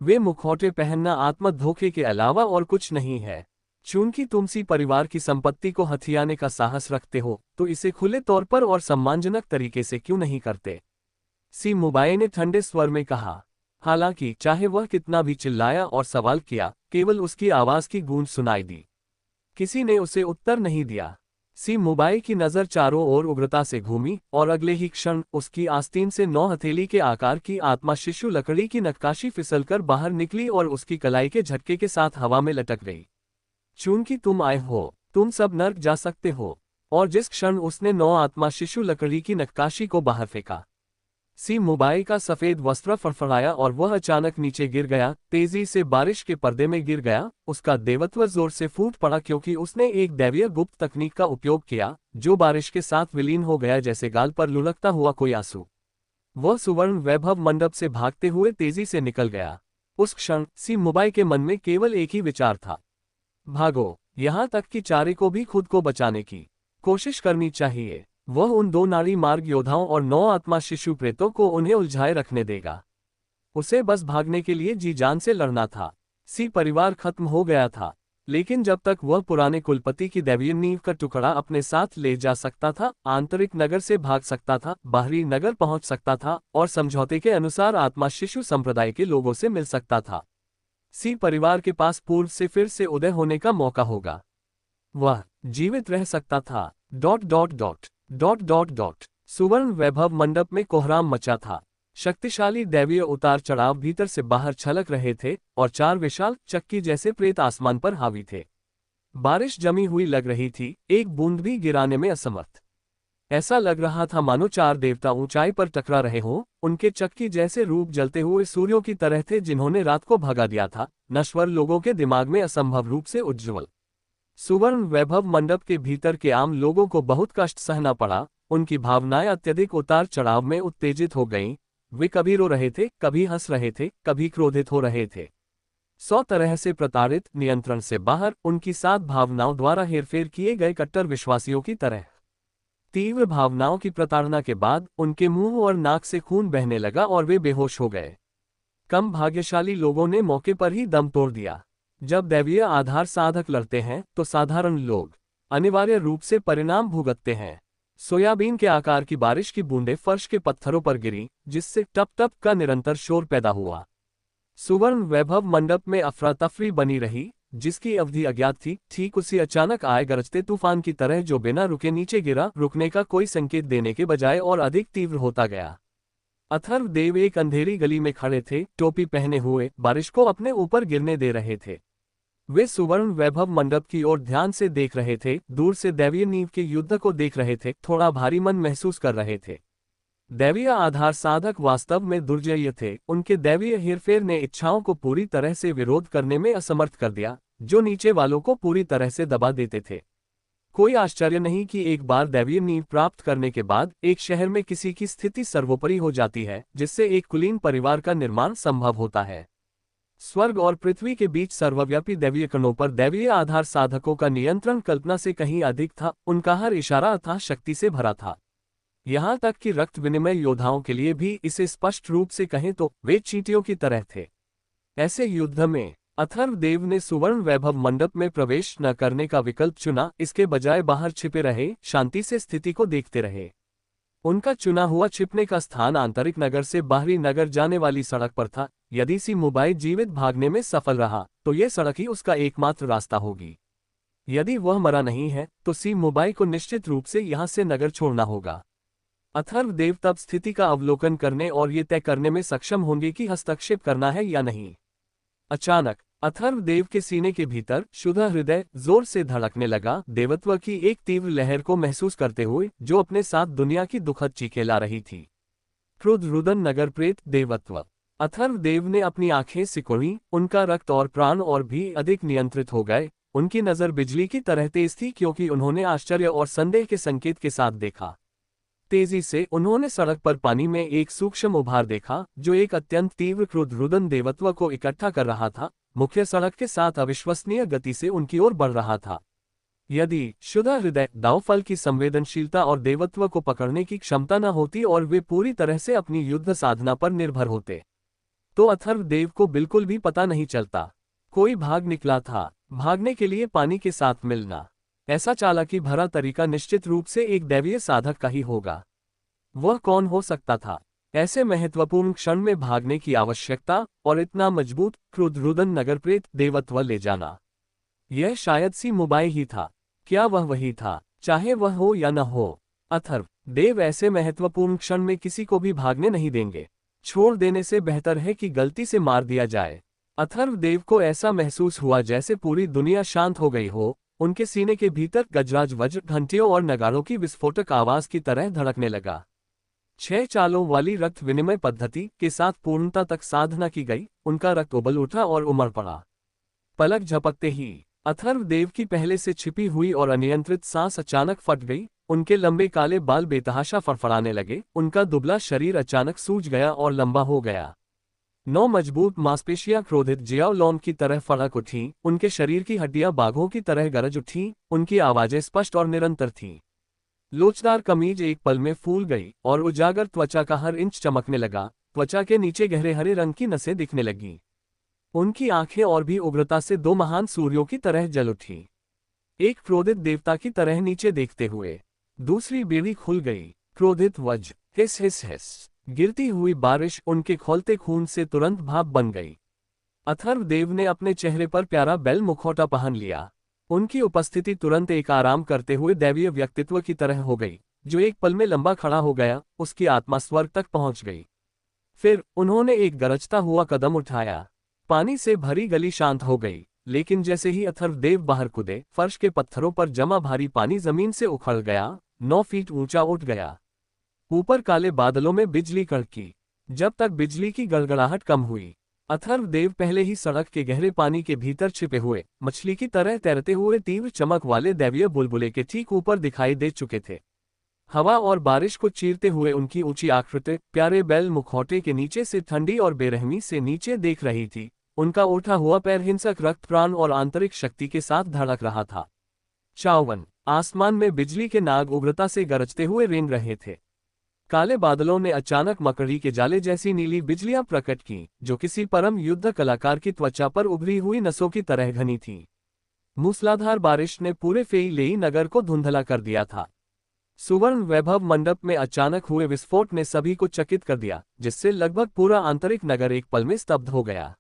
वे मुखौटे पहनना आत्म धोखे के अलावा और कुछ नहीं है। चूंकि तुम सी परिवार की संपत्ति को हथियाने का साहस रखते हो, तो इसे खुले तौर पर और सम्मानजनक तरीके से क्यों नहीं करते? सी मुबाई ने ठंडे स्वर में कहा। हालांकि चाहे वह कितना भी चिल्लाया और सवाल किया, केवल उसकी आवाज की गूंज सुनाई दी। किसी ने उसे उत्तर नहीं दिया। सी मुबाई की नजर चारों ओर उग्रता से घूमी और अगले ही क्षण उसकी आस्तीन से 9 हथेली के आकार की आत्मा शिशु लकड़ी की नक्काशी फिसलकर बाहर निकली और उसकी कलाई के झटके के साथ हवा में लटक गई। चूंकि तुम आए हो, तुम सब नर्क जा सकते हो। और जिस क्षण उसने 9 आत्मा शिशु लकड़ी की नक्काशी को बाहर फेंका, सी मुबाई का सफेद वस्त्र फड़फड़ाया और वह अचानक नीचे गिर गया, तेजी से बारिश के पर्दे में गिर गया। उसका देवत्व जोर से फूट पड़ा क्योंकि उसने एक दैवीय गुप्त तकनीक का उपयोग किया, जो बारिश के साथ विलीन हो गया जैसे गाल पर लुढ़कता हुआ कोई आंसू। वह सुवर्ण वैभव मंडप से भागते हुए तेजी से निकल गया। उस क्षण सी मुबाई के मन में केवल एक ही विचार था, भागो, यहाँ तक कि चारे को भी खुद को बचाने की कोशिश करनी चाहिए। वह उन 2 नारी मार्ग योद्धाओं और 9 आत्मा शिशु प्रेतों को उन्हें उलझाए रखने देगा। उसे बस भागने के लिए जी जान से लड़ना था। सी परिवार खत्म हो गया था, लेकिन जब तक वह पुराने कुलपति की दैवीय नींव का टुकड़ा अपने साथ ले जा सकता था, आंतरिक नगर से भाग सकता था, बाहरी नगर पहुंच सकता था और समझौते के अनुसार आत्मा शिशु संप्रदाय के लोगों से मिल सकता था, सी परिवार के पास पूर्व से फिर से उदय होने का मौका होगा। वह जीवित रह सकता था। सुवर्ण वैभव मंडप में कोहराम मचा था। शक्तिशाली दैवीय उतार चढ़ाव भीतर से बाहर छलक रहे थे और 4 विशाल चक्की जैसे प्रेत आसमान पर हावी थे। बारिश जमी हुई लग रही थी, एक बूंद भी गिराने में असमर्थ। ऐसा लग रहा था मानो 4 देवता ऊंचाई पर टकरा रहे हों। उनके चक्की जैसे रूप जलते हुए सूर्यों की तरह थे जिन्होंने रात को भगा दिया था, नश्वर लोगों के दिमाग में असंभव रूप से उज्ज्वल। सुवर्ण वैभव मंडप के भीतर के आम लोगों को बहुत कष्ट सहना पड़ा। उनकी भावनाएं अत्यधिक उतार चढ़ाव में उत्तेजित हो गईं। वे कभी रो रहे थे, कभी हंस रहे थे, कभी क्रोधित हो रहे थे। 100 तरह से प्रताड़ित, नियंत्रण से बाहर, उनकी 7 भावनाओं द्वारा हेरफेर किए गए कट्टर विश्वासियों की तरह। तीव्र भावनाओं की प्रताड़ना के बाद उनके मुंह और नाक से खून बहने लगा और वे बेहोश हो गए। कम भाग्यशाली लोगों ने मौके पर ही दम तोड़ दिया। जब दैवीय आधार साधक लड़ते हैं तो साधारण लोग अनिवार्य रूप से परिणाम भुगतते हैं। सोयाबीन के आकार की बारिश की बूंदें फर्श के पत्थरों पर गिरी, जिससे टप टप का निरंतर शोर पैदा हुआ। सुवर्ण वैभव मंडप में अफरा तफरी बनी रही, जिसकी अवधि अज्ञात थी। ठीक उसी अचानक आए गरजते तूफान की तरह जो बिना रुके नीचे गिरा, रुकने का कोई संकेत देने के बजाय और अधिक तीव्र होता गया। अथर्वदेव एक अंधेरी गली में खड़े थे, टोपी पहने हुए, बारिश को अपने ऊपर गिरने दे रहे थे। वे सुवर्ण वैभव मंडप की ओर ध्यान से देख रहे थे, दूर से दैवीय नींव के युद्ध को देख रहे थे, थोड़ा भारी मन महसूस कर रहे थे। दैवीय आधार साधक वास्तव में दुर्जय थे। उनके दैवीय हेरफेर ने इच्छाओं को पूरी तरह से विरोध करने में असमर्थ कर दिया, जो नीचे वालों को पूरी तरह से दबा देते थे। कोई आश्चर्य नहीं कि एक बार दैवीय नींव प्राप्त करने के बाद एक शहर में किसी की स्थिति सर्वोपरि हो जाती है, जिससे एक कुलीन परिवार का निर्माण संभव होता है। स्वर्ग और पृथ्वी के बीच सर्वव्यापी दैवीय कणों पर दैवीय आधार साधकों का नियंत्रण कल्पना से कहीं अधिक था। उनका हर इशारा अथाह शक्ति से भरा था। यहाँ तक कि रक्त विनिमय योद्धाओं के लिए भी, इसे स्पष्ट रूप से कहें तो, वे चींटियों की तरह थे। ऐसे युद्ध में अथर्वदेव ने सुवर्ण वैभव मंडप में प्रवेश न करने का विकल्प चुना, इसके बजाय बाहर छिपे रहे, शांति से स्थिति को देखते रहे। उनका चुना हुआ छिपने का स्थान आंतरिक नगर से बाहरी नगर जाने वाली सड़क पर था। यदि सी मोबाइल जीवित भागने में सफल रहा तो यह सड़क ही उसका एकमात्र रास्ता होगी। यदि वह मरा नहीं है तो सी मोबाइल को निश्चित रूप से यहां से नगर छोड़ना होगा। अथर्वदेव तब स्थिति का अवलोकन करने और ये तय करने में सक्षम होंगे कि हस्तक्षेप करना है या नहीं। अचानक अथर्वदेव के सीने के भीतर शुद्ध हृदय जोर से धड़कने लगा, देवत्व की एक तीव्र लहर को महसूस करते हुए जो अपने साथ दुनिया की दुखद चीखें ला रही थी। क्रुद्ध रुदन नगर प्रेत देवत्व। अथर्वदेव ने अपनी आंखें सिकुड़ी, उनका रक्त और प्राण और भी अधिक नियंत्रित हो गए। उनकी नजर बिजली की तरह तेज थी क्योंकि उन्होंने आश्चर्य और संदेह के संकेत के साथ देखा। तेजी से उन्होंने सड़क पर पानी में एक सूक्ष्म उभार देखा जो एक अत्यंत तीव्र क्रुद्ध रुदन देवत्व को इकट्ठा कर रहा था, मुख्य सड़क के साथ अविश्वसनीय गति से उनकी ओर बढ़ रहा था। यदि शुद्ध हृदय, दावफल की संवेदनशीलता और देवत्व को पकड़ने की क्षमता न होती और वे पूरी तरह से अपनी युद्ध साधना पर निर्भर होते, तो अथर्वदेव को बिल्कुल भी पता नहीं चलता। कोई भाग निकला था। भागने के लिए पानी के साथ मिलना, ऐसा चालाकी भरा तरीका निश्चित रूप से एक दैवीय साधक का ही होगा। वह कौन हो सकता था? ऐसे महत्वपूर्ण क्षण में भागने की आवश्यकता और इतना मजबूत क्रुद्ध रुदन नगरप्रेत देवत्व ले जाना। यह शायद सी मोबाइल ही था। क्या वह वही था, चाहे वह हो या न हो? अथर्वदेव ऐसे महत्वपूर्ण क्षण में किसी को भी भागने नहीं देंगे। छोड़ देने से बेहतर है कि गलती से मार दिया जाए। अथर्वदेव को ऐसा महसूस हुआ जैसे पूरी दुनिया शांत हो गई हो। उनके सीने के भीतर गजराज वज्र, घंटियों और नगाड़ों की विस्फोटक आवाज की तरह धड़कने लगा। 6 चालों वाली रक्त विनिमय पद्धति के साथ पूर्णता तक साधना की गई। उनका रक्त उबल उठा और उमड़ पड़ा। पलक झपकते ही अथर्वदेव की पहले से छिपी हुई और अनियंत्रित सांस अचानक फट गई। उनके लंबे काले बाल बेतहाशा फड़फड़ाने लगे। उनका दुबला शरीर अचानक सूज गया और लंबा हो गया। 9 मजबूत मांसपेशियां क्रोधित जियाओलोन की तरह फड़क उठीं, उनके शरीर की हड्डियां बाघों की तरह गरज उठीं, उनकी आवाजें स्पष्ट और निरंतर थीं। लोचदार कमीज एक पल में फूल गई और उजागर त्वचा का हर इंच चमकने लगा। त्वचा के नीचे गहरे हरे रंग की नसें दिखने लगीं। उनकी आंखें और भी उग्रता से 2 महान सूर्यों की तरह जल उठीं, एक क्रोधित देवता की तरह नीचे देखते हुए। दूसरी बेड़ी खुल गई। क्रोधित वज्र, हिस हिस हिस। गिरती हुई बारिश उनके खौलते खून से तुरंत भाप बन गई। अथर्वदेव ने अपने चेहरे पर प्यारा बैल मुखौटा पहन लिया। उनकी उपस्थिति तुरंत एक आराम करते हुए दैवीय व्यक्तित्व की तरह हो गई, जो एक पल में लंबा खड़ा हो गया। उसकी आत्मा स्वर्ग तक पहुंच गई। फिर उन्होंने एक गरजता हुआ कदम उठाया। पानी से भरी गली शांत हो गई, लेकिन जैसे ही अथर्वदेव बाहर कूदे, फर्श के पत्थरों पर जमा भारी पानी जमीन से उखड़ गया, 9 फीट ऊंचा उठ गया। ऊपर काले बादलों में बिजली कड़की। जब तक बिजली की गड़गड़ाहट कम हुई, अथर्वदेव पहले ही सड़क के गहरे पानी के भीतर छिपे हुए मछली की तरह तैरते हुए तीव्र चमक वाले दैवीय बुलबुले के ठीक ऊपर दिखाई दे चुके थे। हवा और बारिश को चीरते हुए उनकी ऊंची आकृति प्यारे बैल मुखौटे के नीचे से ठंडी और बेरहमी से नीचे देख रही थी। उनका उठा हुआ पैर हिंसक रक्त, प्राण और आंतरिक शक्ति के साथ धड़क रहा था। 54 आसमान में बिजली के नाग उग्रता से गरजते हुए रेंग रहे थे। काले बादलों ने अचानक मकड़ी के जाले जैसी नीली बिजलियां प्रकट की, जो किसी परम युद्ध कलाकार की त्वचा पर उभरी हुई नसों की तरह घनी थीं। मूसलाधार बारिश ने पूरे फेईलेई नगर को धुंधला कर दिया था। सुवर्ण वैभव मंडप में अचानक हुए विस्फोट ने सभी को चकित कर दिया, जिससे लगभग पूरा आंतरिक नगर एक पल में स्तब्ध हो गया।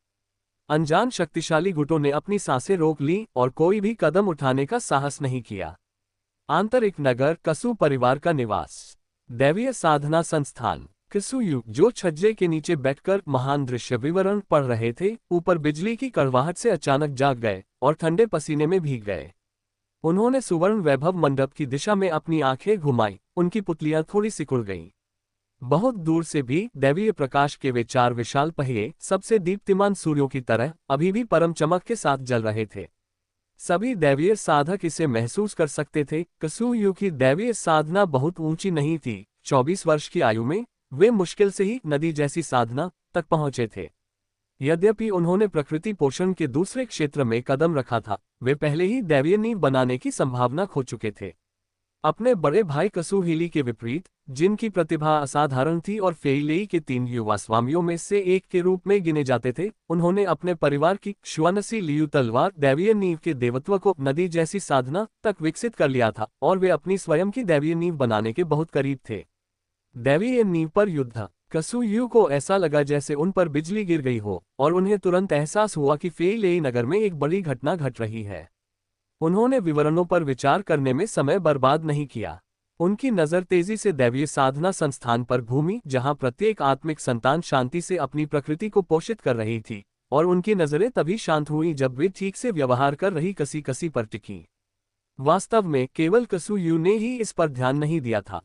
अनजान शक्तिशाली गुटों ने अपनी सांसें रोक लीं और कोई भी कदम उठाने का साहस नहीं किया। आंतरिक नगर, कसू परिवार का निवास। दैवीय साधना संस्थान किसुयु, जो छज्जे के नीचे बैठकर महान दृश्य विवरण पढ़ रहे थे, ऊपर बिजली की कड़वाहट से अचानक जाग गए और ठंडे पसीने में भीग गए। उन्होंने सुवर्ण वैभव मंडप की दिशा में अपनी आंखें घुमाई। उनकी पुतलियां थोड़ी सिकुड़ गईं। बहुत दूर से भी दैवीय प्रकाश के वे 4 विशाल पहिए, सबसे दीप्तिमान सूर्यों की तरह, अभी भी परम चमक के साथ जल रहे थे। सभी दैवीय साधक इसे महसूस कर सकते थे। कसुयु की दैवीय साधना बहुत ऊंची नहीं थी। 24 वर्ष की आयु में वे मुश्किल से ही नदी जैसी साधना तक पहुंचे थे। यद्यपि उन्होंने प्रकृति पोषण के दूसरे क्षेत्र में कदम रखा था, वे पहले ही दैवीय नींव बनाने की संभावना खो चुके थे। अपने बड़े भाई कसुहिली के विपरीत, जिनकी प्रतिभा असाधारण थी और फेईलेई के 3 युवा स्वामियों में से एक के रूप में गिने जाते थे, उन्होंने अपने परिवार की श्वानसी लियू तलवार दैवीय नींव के देवत्व को नदी जैसी साधना तक विकसित कर लिया था और वे अपनी स्वयं की दैवीय नींव बनाने के बहुत करीब थे। दैवीय नींव पर युद्ध। कसुयु को ऐसा लगा जैसे उन पर बिजली गिर गई हो और उन्हें तुरंत एहसास हुआ कि फेईलेई नगर में एक बड़ी घटना घट रही है। उन्होंने विवरणों पर विचार करने में समय बर्बाद नहीं किया। उनकी नज़र तेजी से दैवीय साधना संस्थान पर घूमी, जहां प्रत्येक आत्मिक संतान शांति से अपनी प्रकृति को पोषित कर रही थी, और उनकी नज़रें तभी शांत हुई जब वे ठीक से व्यवहार कर रही कसी कसी पर टिकी। वास्तव में केवल कसुयु ने ही इस पर ध्यान नहीं दिया था।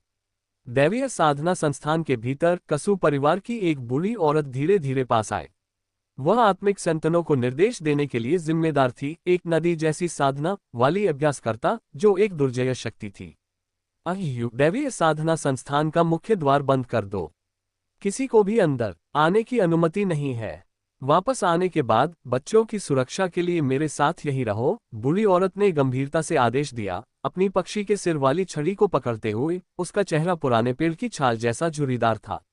दैवीय साधना संस्थान के भीतर कसु परिवार की एक बूढ़ी औरत धीरे धीरे पास आए। वह आत्मिक संतानों को निर्देश देने के लिए जिम्मेदार थी, एक नदी जैसी साधना वाली अभ्यासकर्ता, जो एक दुर्जय शक्ति थी। अह्यु, दैवीय साधना संस्थान का मुख्य द्वार बंद कर दो। किसी को भी अंदर आने की अनुमति नहीं है। वापस आने के बाद बच्चों की सुरक्षा के लिए मेरे साथ यही रहो। बूढ़ी औरत ने गंभीरता से आदेश दिया, अपनी पक्षी के सिर वाली छड़ी को पकड़ते हुए। उसका चेहरा पुराने पेड़ की छाल जैसा झुर्रीदार था।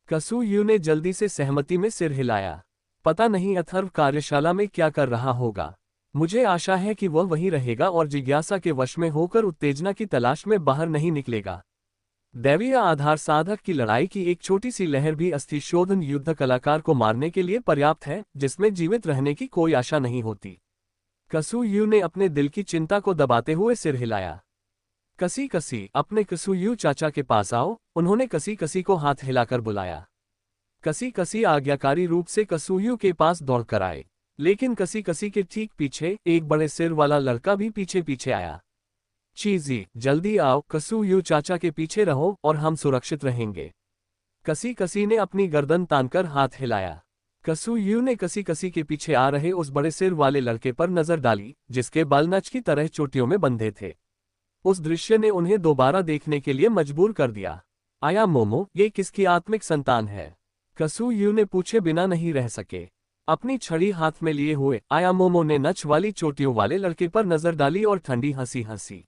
कसुयु ने जल्दी से सहमति में सिर हिलाया। पता नहीं अथर्व कार्यशाला में क्या कर रहा होगा। मुझे आशा है कि वह वहीं रहेगा और जिज्ञासा के वश में होकर उत्तेजना की तलाश में बाहर नहीं निकलेगा। दैवीय आधार साधक की लड़ाई की एक छोटी सी लहर भी अस्थि शोधन युद्ध कलाकार को मारने के लिए पर्याप्त है, जिसमें जीवित रहने की कोई आशा नहीं होती। कसुयु ने अपने दिल की चिंता को दबाते हुए सिर हिलाया। कसी कसी, अपने कसुयु चाचा के पास आओ, उन्होंने कसी कसी को हाथ हिलाकर बुलाया। कसी कसी आज्ञाकारी रूप से कसुयु के पास दौड़कर आए, लेकिन कसी कसी के ठीक पीछे एक बड़े सिर वाला लड़का भी पीछे पीछे आया। चीजी, जल्दी आओ, कसुयु चाचा के पीछे रहो और हम सुरक्षित रहेंगे। कसी कसी ने अपनी गर्दन तानकर हाथ हिलाया। कसुयु ने कसी कसी के पीछे आ रहे उस बड़े सिर वाले लड़के पर नजर डाली, जिसके बाल नच की तरह चोटियों में बंधे थे। उस दृश्य ने उन्हें दोबारा देखने के लिए मजबूर कर दिया। आया मोमो, ये किसकी आत्मिक संतान है? कसुयू ने पूछे बिना नहीं रह सके। अपनी छड़ी हाथ में लिए हुए आयामोमो ने नच वाली चोटियों वाले लड़के पर नजर डाली और ठंडी हंसी हंसी।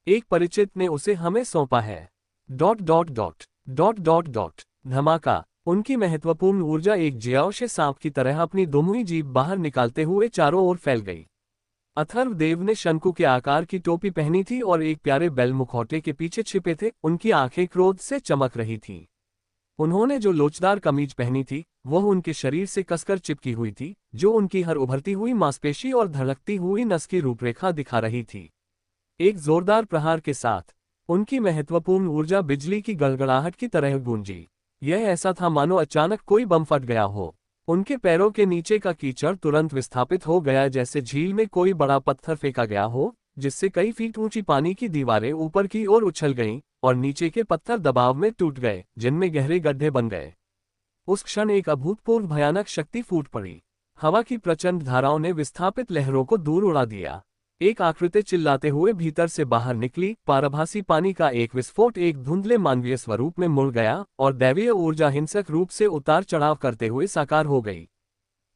एक परिचित ने उसे हमें सौंपा है। Dot dot dot dot dot dot धमाका। उनकी महत्वपूर्ण ऊर्जा एक ज्याओशे सांप की तरह अपनी दोमुही जीभ बाहर निकालते हुए चारों ओर फैल गई। अथर्वदेव ने शंकु के आकार की टोपी पहनी थी और एक प्यारे बैल मुखौटे के पीछे छिपे थे। उनकी आंखें क्रोध से चमक रही थीं। उन्होंने जो लोचदार कमीज पहनी थी वह उनके शरीर से कसकर चिपकी हुई थी, जो उनकी हर उभरती हुई मांसपेशी और धड़कती हुई नस की रूपरेखा दिखा रही थी। एक जोरदार प्रहार के साथ उनकी महत्वपूर्ण ऊर्जा बिजली की गड़गड़ाहट की तरह गूंजी। यह ऐसा था मानो अचानक कोई बम फट गया हो। उनके पैरों के नीचे का कीचड़ तुरंत विस्थापित हो गया, जैसे झील में कोई बड़ा पत्थर फेंका गया हो, जिससे कई फीट ऊंची पानी की दीवारें ऊपर की ओर उछल गईं और नीचे के पत्थर दबाव में टूट गए, जिनमें गहरे गड्ढे बन गए। उस क्षण एक अभूतपूर्व भयानक शक्ति फूट पड़ी। हवा की प्रचंड धाराओं ने विस्थापित लहरों को दूर उड़ा दिया। एक आकृति चिल्लाते हुए भीतर से बाहर निकली। पारभासी पानी का एक विस्फोट एक धुंधले मानवीय स्वरूप में मुड़ गया और दैवीय ऊर्जा हिंसक रूप से उतार चढ़ाव करते हुए साकार हो गई।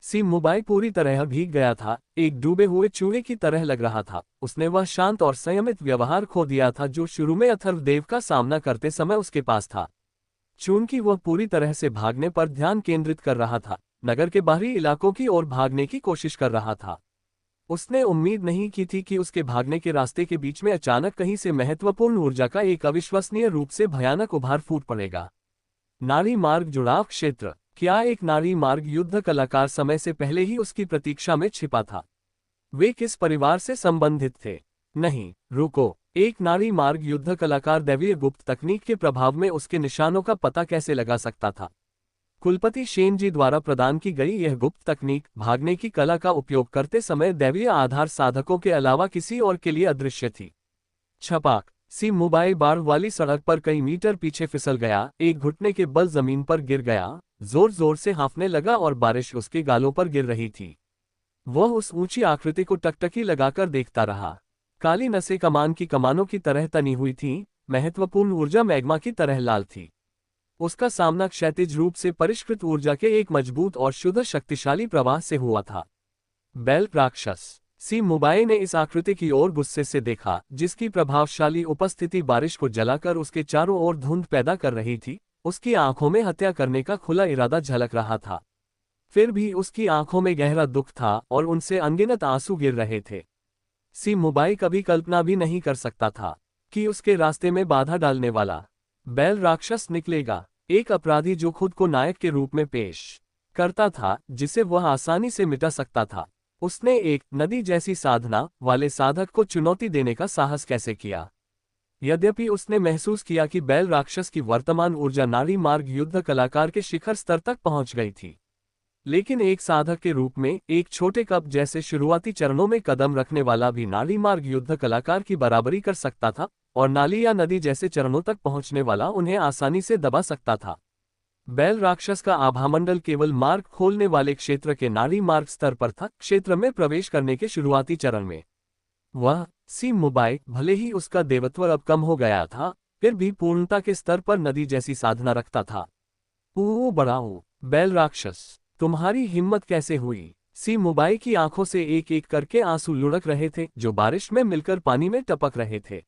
सी मुबाई पूरी तरह भीग गया था, एक डूबे हुए चूहे की तरह लग रहा था। उसने वह शांत और संयमित व्यवहार खो दिया था जो शुरू में अथर्वदेव का सामना करते समय उसके पास था। चूंकि वह पूरी तरह से भागने पर ध्यान केंद्रित कर रहा था, नगर के बाहरी इलाकों की ओर भागने की कोशिश कर रहा था। उसने उम्मीद नहीं की थी कि उसके भागने के रास्ते के बीच में अचानक कहीं से महत्वपूर्ण ऊर्जा का एक अविश्वसनीय रूप से भयानक उभार फूट पड़ेगा। नारी मार्ग जुड़ाव क्षेत्र। क्या एक नारी मार्ग युद्ध कलाकार समय से पहले ही उसकी प्रतीक्षा में छिपा था? वे किस परिवार से संबंधित थे? नहीं, रुको। एक नारी मार्ग युद्ध कलाकार दैवीय गुप्त तकनीक के प्रभाव में उसके निशानों का पता कैसे लगा सकता था? कुलपति शेन जी द्वारा प्रदान की गई यह गुप्त तकनीक भागने की कला का उपयोग करते समय दैवीय आधार साधकों के अलावा किसी और के लिए अदृश्य थी। छपाक। सी मुबाई बाढ़ वाली सड़क पर कई मीटर पीछे फिसल गया, एक घुटने के बल जमीन पर गिर गया, जोर जोर से हांफने लगा और बारिश उसके गालों पर गिर रही थी। वह उस ऊंची आकृति को टकटकी लगाकर देखता रहा। काली नसें कमान की कमानों की तरह तनी हुई थीं, महत्वपूर्ण ऊर्जा मैग्मा की तरह लाल थी। उसका सामना क्षैतिज रूप से परिष्कृत ऊर्जा के एक मजबूत और शुद्ध शक्तिशाली प्रवाह से हुआ था। बैल राक्षस। सी मुबाई ने इस आकृति की ओर गुस्से से देखा, जिसकी प्रभावशाली उपस्थिति बारिश को जलाकर उसके चारों ओर धुंध पैदा कर रही थी। उसकी आंखों में हत्या करने का खुला इरादा झलक रहा था। फिर भी उसकी आंखों में गहरा दुख था और उनसे अनगिनत आंसू गिर रहे थे। सी मुबाई कभी कल्पना भी नहीं कर सकता था कि उसके रास्ते में बाधा डालने वाला बैल राक्षस निकलेगा, एक अपराधी जो खुद को नायक के रूप में पेश करता था, जिसे वह आसानी से मिटा सकता था। उसने एक नदी जैसी साधना वाले साधक को चुनौती देने का साहस कैसे किया? यद्यपि उसने महसूस किया कि बैल राक्षस की वर्तमान ऊर्जा नारी मार्ग युद्ध कलाकार के शिखर स्तर तक पहुंच गई थी, लेकिन एक साधक के रूप में एक छोटे कप जैसे शुरुआती चरणों में कदम रखने वाला भी नारी मार्ग युद्ध कलाकार की बराबरी कर सकता था, और नाली या नदी जैसे चरणों तक पहुंचने वाला उन्हें आसानी से दबा सकता था। बैल राक्षस का आभामंडल केवल मार्ग खोलने वाले क्षेत्र के नारी मार्ग स्तर पर था। क्षेत्र में प्रवेश करने के शुरुआती चरण में वह सी मुबाई, भले ही उसका देवत्व अब कम हो गया था, फिर भी पूर्णता के स्तर पर नदी जैसी साधना रखता था। ओ बढ़ाओ, बैल राक्षस, तुम्हारी हिम्मत कैसे हुई? सी मुबाई की आंखों से एक एक करके आंसू लुढ़क रहे थे, जो बारिश में मिलकर पानी में टपक रहे थे।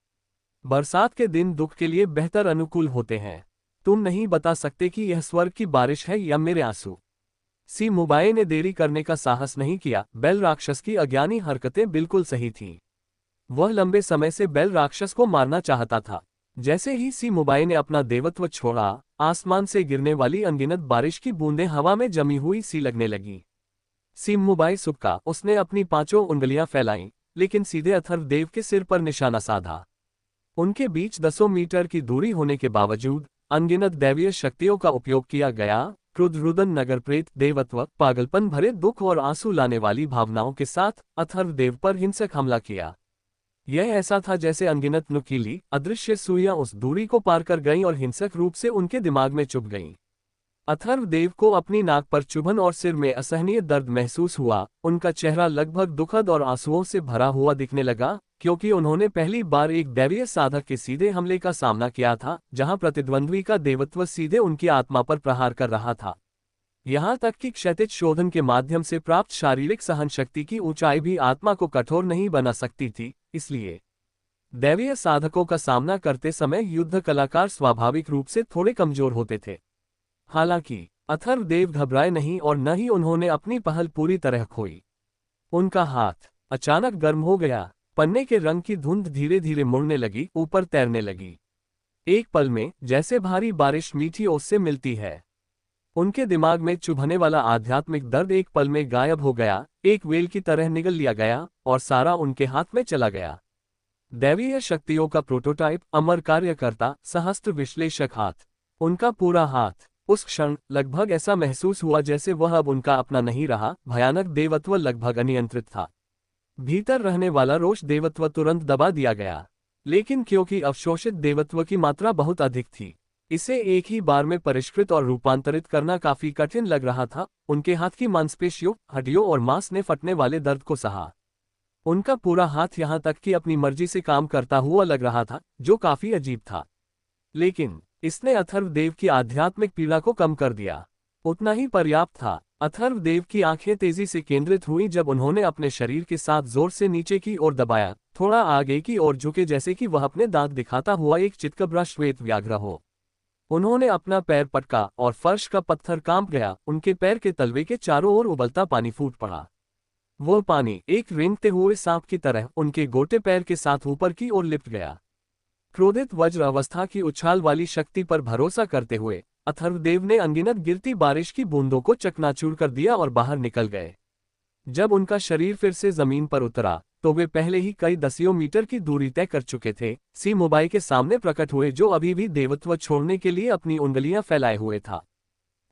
बरसात के दिन दुख के लिए बेहतर अनुकूल होते हैं। तुम नहीं बता सकते कि यह स्वर्ग की बारिश है या मेरे आंसू। सी मुबाई ने देरी करने का साहस नहीं किया। बैल राक्षस की अज्ञानी हरकतें बिल्कुल सही थीं। वह लंबे समय से बैल राक्षस को मारना चाहता था। जैसे ही सी मुबाई ने अपना देवत्व छोड़ा, आसमान से गिरने वाली अनगिनत बारिश की बूंदें हवा में जमी हुई सी लगने लगी। सी मुबाई सुक्का। उसने अपनी 5 उंगलियां फैलाईं, लेकिन सीधे अथर्वदेव के सिर पर निशाना साधा। उनके बीच 10 मीटर की दूरी होने के बावजूद अनगिनत दैवीय शक्तियों का उपयोग किया गया। क्रुद्ध रुदन नगर प्रेत देवत्व पागलपन भरे दुख और आंसू लाने वाली भावनाओं के साथ अथर्वदेव पर हिंसक हमला किया। यह ऐसा था जैसे अनगिनत नुकीली अदृश्य सुइयां उस दूरी को पार कर गईं और हिंसक रूप से उनके दिमाग में चुभ गईं। अथर्वदेव को अपनी नाक पर चुभन और सिर में असहनीय दर्द महसूस हुआ। उनका चेहरा लगभग दुखद और आंसुओं से भरा हुआ दिखने लगा, क्योंकि उन्होंने पहली बार एक दैवीय साधक के सीधे हमले का सामना किया था, जहां प्रतिद्वंद्वी का देवत्व सीधे उनकी आत्मा पर प्रहार कर रहा था। यहाँ तक कि क्षैतिज शोधन के माध्यम से प्राप्त शारीरिक सहन शक्ति की ऊंचाई भी आत्मा को कठोर नहीं बना सकती थी, इसलिए दैवीय साधकों का सामना करते समय युद्ध कलाकार स्वाभाविक रूप से थोड़े कमजोर होते थे। हालांकि अथर्वदेव घबराए नहीं और न ही उन्होंने अपनी पहल पूरी तरह खोई। उनका हाथ अचानक गर्म हो गया, पन्ने के रंग की धुंध धीरे धीरे मुड़ने लगी, ऊपर तैरने लगी। एक पल में जैसे भारी बारिश मीठी ओस से मिलती है। उनके दिमाग में चुभने वाला आध्यात्मिक दर्द एक पल में गायब हो गया, एक वेल की तरह निगल लिया गया और सारा उनके हाथ में चला गया। दैवीय शक्तियों का प्रोटोटाइप, अमर कार्यकर्ता, सहस्त्र विश्लेषक हाथ। उनका पूरा हाथ उस क्षण लगभग ऐसा महसूस हुआ जैसे वह अब उनका अपना नहीं रहा। भयानक देवत्व लगभग अनियंत्रित था। भीतर रहने वाला रोष देवत्व तुरंत दबा दिया गया, लेकिन क्योंकि अवशोषित देवत्व की मात्रा बहुत अधिक थी, इसे एक ही बार में परिष्कृत और रूपांतरित करना काफी कठिन लग रहा था। उनके हाथ की मांसपेशियों, हड्डियों और मांस ने फटने वाले दर्द को सहा। उनका पूरा हाथ यहां तक कि अपनी मर्जी से काम करता हुआ लग रहा था, जो काफी अजीब था। लेकिन इसने अथर्वदेव की आध्यात्मिक पीड़ा को कम कर दिया। उतना ही पर्याप्त था। अथर्वदेव की आंखें तेजी से केंद्रित हुई जब उन्होंने अपने शरीर के साथ जोर से नीचे की ओर दबाया, थोड़ा आगे की ओर झुके जैसे कि वह अपने दांत दिखाता हुआ एक चितकबरा श्वेत व्याघ्र हो। उन्होंने अपना पैर पटका और फर्श का पत्थर कांप गया। उनके पैर के तलवे के चारों ओर उबलता पानी फूट पड़ा। वो पानी एक रेंगते हुए सांप की तरह उनके गोटे पैर के साथ ऊपर की ओर लिपट गया। क्रोधित वज्र अवस्था की उछाल वाली शक्ति पर भरोसा करते हुए अथर्वदेव ने अनगिनत गिरती बारिश की बूंदों को चकनाचूर कर दिया और बाहर निकल गए। जब उनका शरीर फिर से जमीन पर उतरा तो वे पहले ही कई दसियों मीटर की दूरी तय कर चुके थे। सी मोबाई के सामने प्रकट हुए, जो अभी भी देवत्व छोड़ने के लिए अपनी उंगलियां फैलाए हुए था,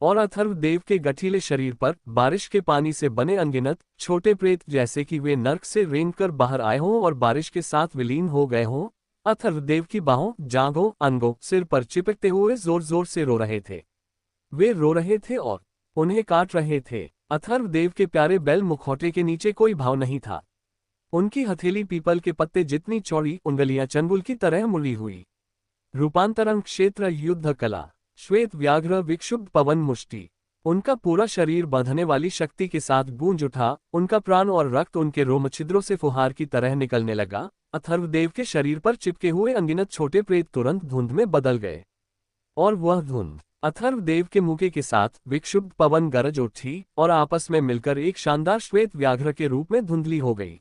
और अथर्वदेव के गठीले शरीर पर बारिश के पानी से बने अनगिनत छोटे प्रेत, जैसे कि वे नर्क से रेंगकर बाहर आए हों और बारिश के साथ विलीन हो गए हों, अथर्वदेव की बाहों, जांघों, अंगों, सिर पर चिपकते हुए जोर जोर से रो रहे थे। वे रो रहे थे और उन्हें काट रहे थे। अथर्वदेव के प्यारे बैल मुखौटे के नीचे कोई भाव नहीं था। उनकी हथेली पीपल के पत्ते जितनी चौड़ी, उंगलियां चंबुल की तरह मुड़ी हुई। रूपांतरण क्षेत्र, युद्ध कला, श्वेत व्याघ्र, विक्षुब्ध पवन मुष्टि। उनका पूरा शरीर बांधने वाली शक्ति के साथ गूंज उठा। उनका प्राण और रक्त उनके रोम छिद्रों से फुहार की तरह निकलने लगा। अथर्वदेव के शरीर पर चिपके हुए अनगिनत छोटे प्रेत तुरंत धुंध में बदल गए, और वह धुंध अथर्वदेव के मुके के साथ विक्षुब्ध पवन गरज उठी और आपस में मिलकर एक शानदार श्वेत व्याघ्र के रूप में धुंधली हो गई।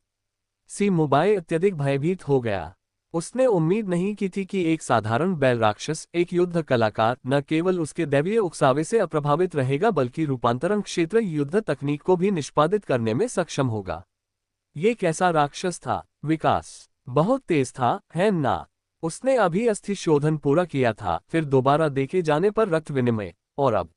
सी मोबाई अत्यधिक भयभीत हो गया। उसने उम्मीद नहीं की थी कि एक साधारण बैल राक्षस, एक युद्ध कलाकार, न केवल उसके दैवीय उकसावे से अप्रभावित रहेगा बल्कि रूपांतरण क्षेत्र युद्ध तकनीक को भी निष्पादित करने में सक्षम होगा। ये कैसा राक्षस था? विकास बहुत तेज था, है ना? उसने अभी अस्थि शोधन पूरा किया था, फिर दोबारा देखे जाने पर रक्त विनिमय, और अब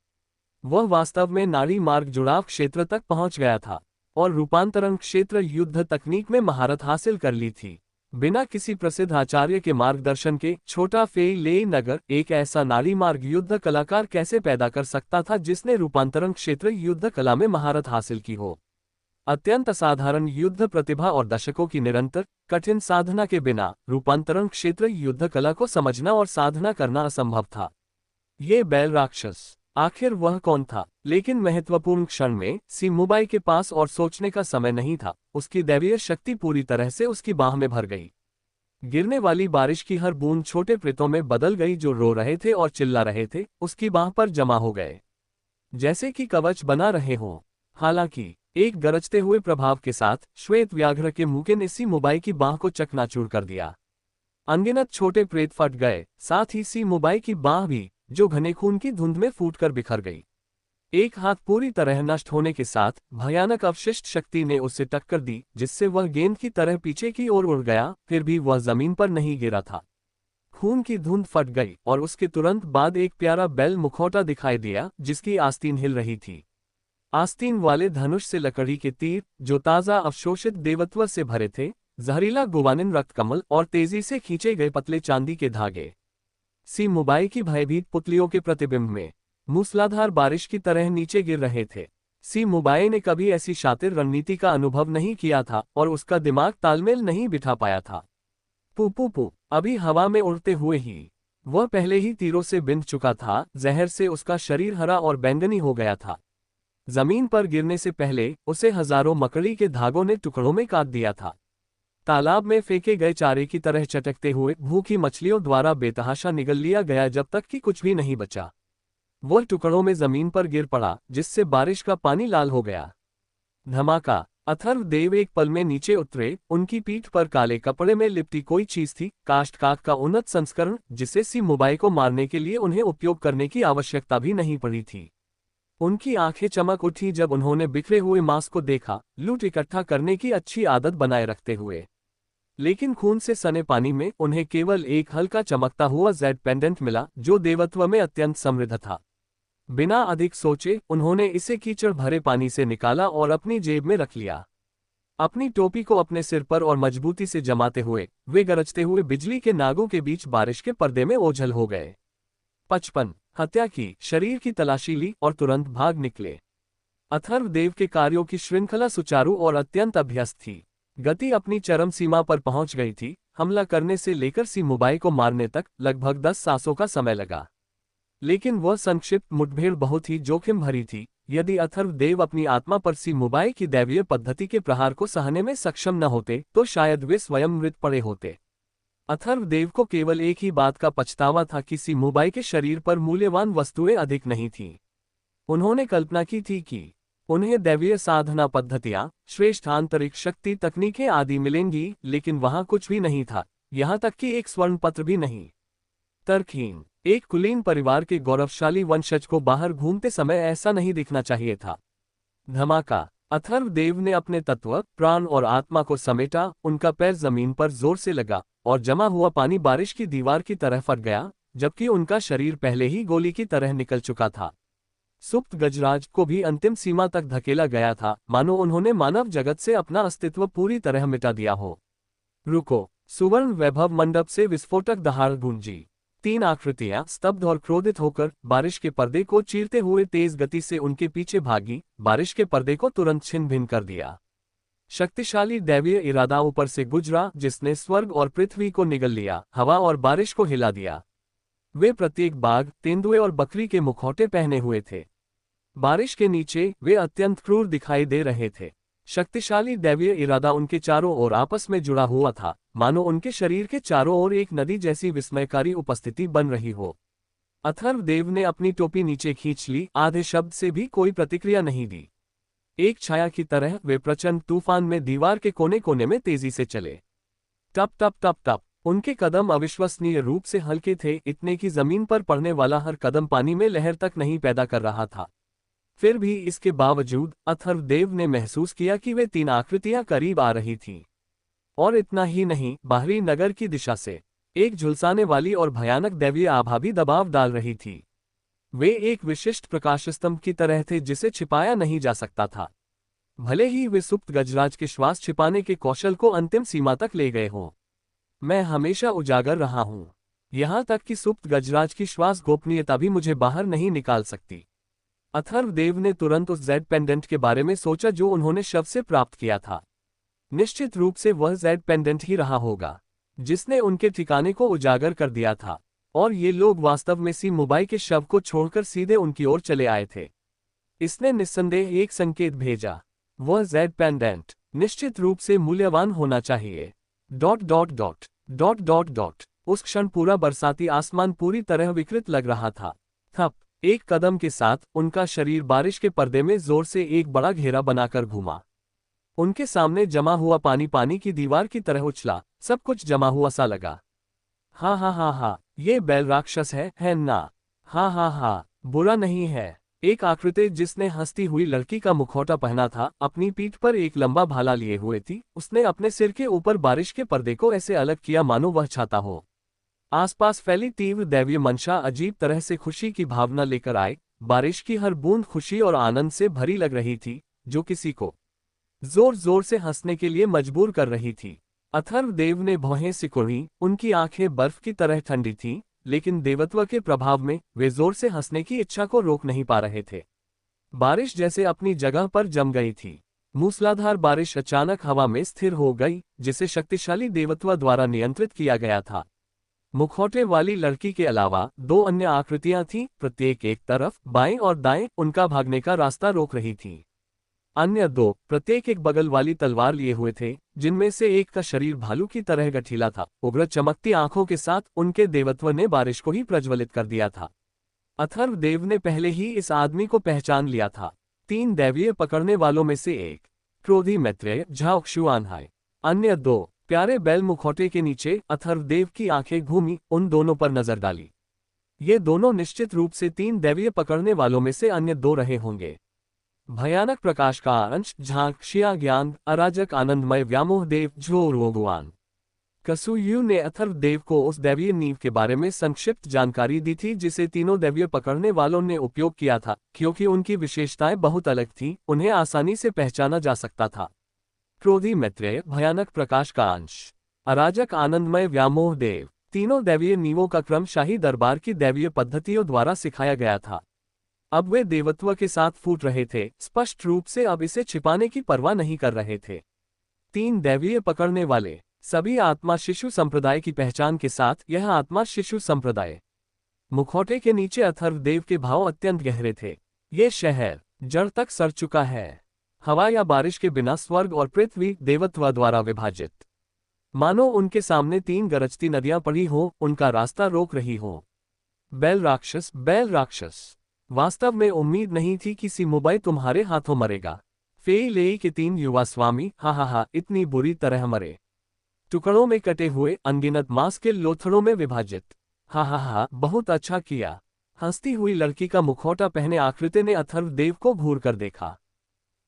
वह वास्तव में नाड़ी मार्ग जुड़ाव क्षेत्र तक पहुंच गया था और रूपांतरण क्षेत्र युद्ध तकनीक में महारत हासिल कर ली थी। बिना किसी प्रसिद्ध आचार्य के मार्गदर्शन के छोटा फे ले नगर एक ऐसा नाड़ी मार्ग युद्ध कलाकार कैसे पैदा कर सकता था जिसने रूपांतरण क्षेत्र युद्ध कला में महारत हासिल की हो? अत्यंत असाधारण युद्ध प्रतिभा और दशकों की निरंतर कठिन साधना के बिना रूपांतरण क्षेत्र युद्ध कला को समझना और साधना करना असंभव था। ये बैल राक्षस आखिर वह कौन था? लेकिन महत्वपूर्ण क्षण में सी मोबाई के पास और सोचने का समय नहीं था। उसकी दैवीय शक्ति पूरी तरह से उसकी बाह में भर गई। गिरने वाली बारिश की हर बूंद छोटे प्रेतों में बदल गई, जो रो रहे थे और चिल्ला रहे थे, उसकी बाह पर जमा हो गए, जैसे कि कवच बना रहे हों। हालांकि एक गरजते हुए प्रभाव के साथ श्वेत व्याघ्र के मुके ने सी मोबाई की बाह को चकनाचूर कर दिया। अनगिनत छोटे प्रेत फट गए, साथ ही सी मोबाई की बाह भी, जो घने खून की धुंध में फूटकर बिखर गई। एक हाथ पूरी तरह नष्ट होने के साथ भयानक अवशिष्ट शक्ति ने उसे टक्कर दी, जिससे वह गेंद की तरह पीछे की ओर उड़ गया। फिर भी वह जमीन पर नहीं गिरा था। खून की धुंध फट गई और उसके तुरंत बाद एक प्यारा बैल मुखौटा दिखाई दिया, जिसकी आस्तीन हिल रही थी। आस्तीन वाले धनुष से लकड़ी के तीर, जो ताजा अवशोषित देवत्व से भरे थे, जहरीला गुवानिन रक्तकमल और तेजी से खींचे गए पतले चांदी के धागे। सी मोबाई की भयभीत पुतलियों के प्रतिबिंब में मूसलाधार बारिश की तरह नीचे गिर रहे थे। सी मोबाई ने कभी ऐसी शातिर रणनीति का अनुभव नहीं किया था और उसका दिमाग तालमेल नहीं बिठा पाया था। पू अभी हवा में उड़ते हुए ही वह पहले ही तीरों से बिंध चुका था। जहर से उसका शरीर हरा और बैंगनी हो गया था। जमीन पर गिरने से पहले उसे हजारों मकड़ी के धागों ने टुकड़ों में काट दिया था। तालाब में फेंके गए चारे की तरह चटकते हुए भूखी मछलियों द्वारा बेतहाशा निगल लिया गया जब तक कि कुछ भी नहीं बचा। वह टुकड़ों में जमीन पर गिर पड़ा जिससे बारिश का पानी लाल हो गया। धमाका। अथर्वदेव एक पल में नीचे उतरे, उनकी पीठ पर काले कपड़े में लिपटी कोई चीज थी, काष्ठकाक का उन्नत संस्करण, जिसे सी मुबाई को मारने के लिए उन्हें उपयोग करने की आवश्यकता भी नहीं पड़ी थी। उनकी आंखें चमक उठी जब उन्होंने बिखरे हुए मांस को देखा, लूट इकट्ठा करने की अच्छी आदत बनाए रखते हुए। लेकिन खून से सने पानी में उन्हें केवल एक हल्का चमकता हुआ जेड पेंडेंट मिला जो देवत्व में अत्यंत समृद्ध था। बिना अधिक सोचे उन्होंने इसे कीचड़ भरे पानी से निकाला और अपनी जेब में रख लिया। अपनी टोपी को अपने सिर पर और मजबूती से जमाते हुए वे गरजते हुए बिजली के नागों के बीच बारिश के पर्दे में ओझल हो गए। 55 हत्या की, शरीर की तलाशी ली और तुरंत भाग निकले। अथर्वदेव के कार्यों की श्रृंखला सुचारू और अत्यंत अभ्यस्त थी। गति अपनी चरम सीमा पर पहुंच गई थी। हमला करने से लेकर सी मुबाई को मारने तक लगभग 10 सांसों का समय लगा। लेकिन वह संक्षिप्त मुठभेड़ बहुत ही जोखिम भरी थी। यदि अथर्वदेव अपनी आत्मा पर सी मुबाई की दैवीय पद्धति के प्रहार को सहने में सक्षम न होते तो शायद वे स्वयं मृत पड़े होते। अथर्वदेव को केवल एक ही बात का पछतावा था कि सी मुबाई के शरीर पर मूल्यवान वस्तुएं अधिक नहीं थीं। उन्होंने कल्पना की थी कि उन्हें दैवीय साधना पद्धतियां, श्रेष्ठ आंतरिक शक्ति तकनीकें आदि मिलेंगी, लेकिन वहां कुछ भी नहीं था, यहां तक कि एक स्वर्ण पत्र भी नहीं। तर्कहीन। एक कुलीन परिवार के गौरवशाली वंशज को बाहर घूमते समय ऐसा नहीं दिखना चाहिए था। धमाका। अथर्वदेव ने अपने तत्व, प्राण और आत्मा को समेटा, उनका पैर जमीन पर जोर से लगा और जमा हुआ पानी बारिश की दीवार की तरह फट गया, जबकि उनका शरीर पहले ही गोली की तरह निकल चुका था। सुप्त गजराज को भी अंतिम सीमा तक धकेला गया था, मानो उन्होंने मानव जगत से अपना अस्तित्व पूरी तरह मिटा दिया हो। रुको। सुवर्ण वैभव मंडप से विस्फोटक दहाड़ गूंजी। 3 आकृतियां स्तब्ध और क्रोधित होकर बारिश के पर्दे को चीरते हुए तेज गति से उनके पीछे भागी, बारिश के पर्दे को तुरंत छिन्न भिन्न कर दिया। शक्तिशाली दैवीय इरादा ऊपर से गुजरा जिसने स्वर्ग और पृथ्वी को निगल लिया, हवा और बारिश को हिला दिया। वे प्रत्येक बाघ, तेंदुए और बकरी के मुखौटे पहने हुए थे। बारिश के नीचे वे अत्यंत क्रूर दिखाई दे रहे थे। शक्तिशाली दैवीय इरादा उनके चारों ओर आपस में जुड़ा हुआ था, मानो उनके शरीर के चारों ओर एक नदी जैसी विस्मयकारी उपस्थिति बन रही हो। अथर्वदेव ने अपनी टोपी नीचे खींच ली, आधे शब्द से भी कोई प्रतिक्रिया नहीं दी। एक छाया की तरह वे प्रचंड तूफान में दीवार के कोने कोने में तेजी से चले। टप टप टप टप। उनके कदम अविश्वसनीय रूप से हल्के थे, इतने कि जमीन पर पड़ने वाला हर कदम पानी में लहर तक नहीं पैदा कर रहा था। फिर भी इसके बावजूद अथर्वदेव ने महसूस किया कि वे 3 आकृतियां करीब आ रही थीं। और इतना ही नहीं, बाहरी नगर की दिशा से एक झुलसाने वाली और भयानक दैवीय आभा भी दबाव डाल रही थी। वे एक विशिष्ट प्रकाशस्तंभ की तरह थे जिसे छिपाया नहीं जा सकता था। भले ही वे सुप्त गजराज के श्वास छिपाने के कौशल को अंतिम सीमा तक ले गए हों, मैं हमेशा उजागर रहा हूं। यहां तक कि सुप्त गजराज की श्वास गोपनीयता भी मुझे बाहर नहीं निकाल सकती। अथर्वदेव ने तुरंत उस जेड पेंडेंट के बारे में सोचा जो उन्होंने शव से प्राप्त किया था। निश्चित रूप से वह जेड पेंडेंट ही रहा होगा जिसने उनके ठिकाने को उजागर कर दिया था, और ये लोग वास्तव में सी मुबाई के शव को छोड़कर सीधे उनकी ओर चले आए थे। इसने निस्संदेह एक संकेत भेजा। वह जेड पेंडेंट निश्चित रूप से मूल्यवान होना चाहिए। ... उस क्षण पूरा बरसाती आसमान पूरी तरह विकृत लग रहा था। थप। एक कदम के साथ उनका शरीर बारिश के पर्दे में जोर से एक बड़ा घेरा बनाकर घूमा। उनके सामने जमा हुआ पानी पानी की दीवार की तरह उछला, सब कुछ जमा हुआ सा लगा। हा हा हा हा, ये बैल राक्षस है ना? हा हा हा, बुरा नहीं है। एक आकृति जिसने हंसती हुई लड़की का मुखौटा पहना था, अपनी पीठ पर एक लंबा भाला लिए हुए थी, उसने अपने सिर के ऊपर बारिश के पर्दे को ऐसे अलग किया मानो वह छाता हो। आसपास फैली तीव्र दैवीय मंशा अजीब तरह से खुशी की भावना लेकर आए। बारिश की हर बूंद खुशी और आनंद से भरी लग रही थी, जो किसी को जोर जोर से हंसने के लिए मजबूर कर रही थी। अथर्वदेव ने भौहें सिकुड़ी, उनकी आंखें बर्फ की तरह ठंडी थीं, लेकिन देवत्व के प्रभाव में वे जोर से हंसने की इच्छा को रोक नहीं पा रहे थे। बारिश जैसे अपनी जगह पर जम गई थी। मूसलाधार बारिश अचानक हवा में स्थिर हो गई, जिसे शक्तिशाली देवत्व द्वारा नियंत्रित किया गया था। मुखौटे वाली लड़की के अलावा दो अन्य आकृतियां थीं, प्रत्येक एक तरफ बाएं और दाएं उनका भागने का रास्ता रोक रही थी। अन्य दो प्रत्येक एक बगल वाली तलवार लिए हुए थे, जिनमें से एक का शरीर भालू की तरह गठीला था। उग्र चमकती आंखों के साथ उनके देवत्व ने बारिश को ही प्रज्वलित कर दिया था। अथर्वदेव ने पहले ही इस आदमी को पहचान लिया था। 3 दैवीय पकड़ने वालों में से एक क्रोधी मैत्रेय झाओ क्षुआनहाय। अन्य दो प्यारे बैल मुखौटे के नीचे अथर्वदेव की आंखें घूमी, उन दोनों पर नजर डाली। ये दोनों निश्चित रूप से 3 दैवीय पकड़ने वालों में से अन्य दो रहे होंगे। भयानक प्रकाश का अंश झांक शिया ज्ञान अराजक आनंदमय व्यामोह देव झोरुओगुआन। कसुयु ने अथर्वदेव को उस दैवीय नींव के बारे में संक्षिप्त जानकारी दी थी जिसे तीनों दैवीय पकड़ने वालों ने उपयोग किया था। क्योंकि उनकी विशेषताएं बहुत अलग थीं, उन्हें आसानी से पहचाना जा सकता था। क्रोधी मैत्रेय भयानक प्रकाश का अंश, अराजक आनंदमय व्यामोह देव। तीनों दैवीय नींवों का क्रम शाही दरबार की दैवीय पद्धतियों द्वारा सिखाया गया था। अब वे देवत्व के साथ फूट रहे थे, स्पष्ट रूप से अब इसे छिपाने की परवाह नहीं कर रहे थे। 3 दैवीय पकड़ने वाले सभी आत्मा शिशु संप्रदाय की पहचान के साथ यह आत्मा शिशु संप्रदाय। मुखौटे के नीचे अथर्वदेव के भाव अत्यंत गहरे थे। ये शहर जड़ तक सड़ चुका है, हवा या बारिश के बिना स्वर्ग और पृथ्वी देवत्व द्वारा विभाजित। मानो उनके सामने 3 गरजती नदियां पड़ी हों, उनका रास्ता रोक रही हों। बैल राक्षस। वास्तव में उम्मीद नहीं थी कि सिमुबाई तुम्हारे हाथों मरेगा। फेई लेई के 3 युवा स्वामी हा इतनी बुरी तरह मरे, टुकड़ों में कटे हुए, अनगिनत मांस के लोथड़ों में विभाजित। हा बहुत अच्छा किया। हंसती हुई लड़की का मुखौटा पहने आकृति ने अथर्वदेव को घूर कर देखा।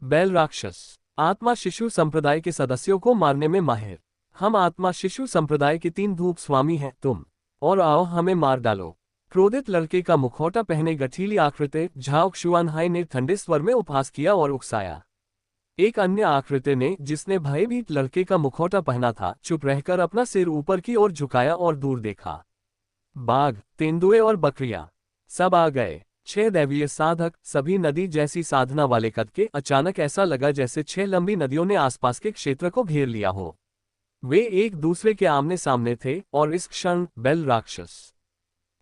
बैल राक्षस, आत्मा शिशु संप्रदाय के सदस्यों को मारने में माहिर। हम आत्मा शिशु संप्रदाय के 3 धूप स्वामी हैं तुम, और आओ हमें मार डालो। क्रोधित लड़के का मुखौटा पहने गठीली आकृति झाओ क्षुआनहाय ने ठंडे स्वर में उपहास किया और उकसाया। एक अन्य आकृति ने, जिसने भयभीत लड़के का मुखौटा पहना था, चुप रहकर अपना सिर ऊपर की ओर झुकाया और दूर देखा। बाघ, तेंदुए और बकरियां सब आ गए। 6 दैवीय साधक, सभी नदी जैसी साधना वाले कद के। अचानक ऐसा लगा जैसे 6 लंबी नदियों ने आसपास के क्षेत्र को घेर लिया हो। वे एक दूसरे के आमने सामने थे और इस क्षण बैल राक्षस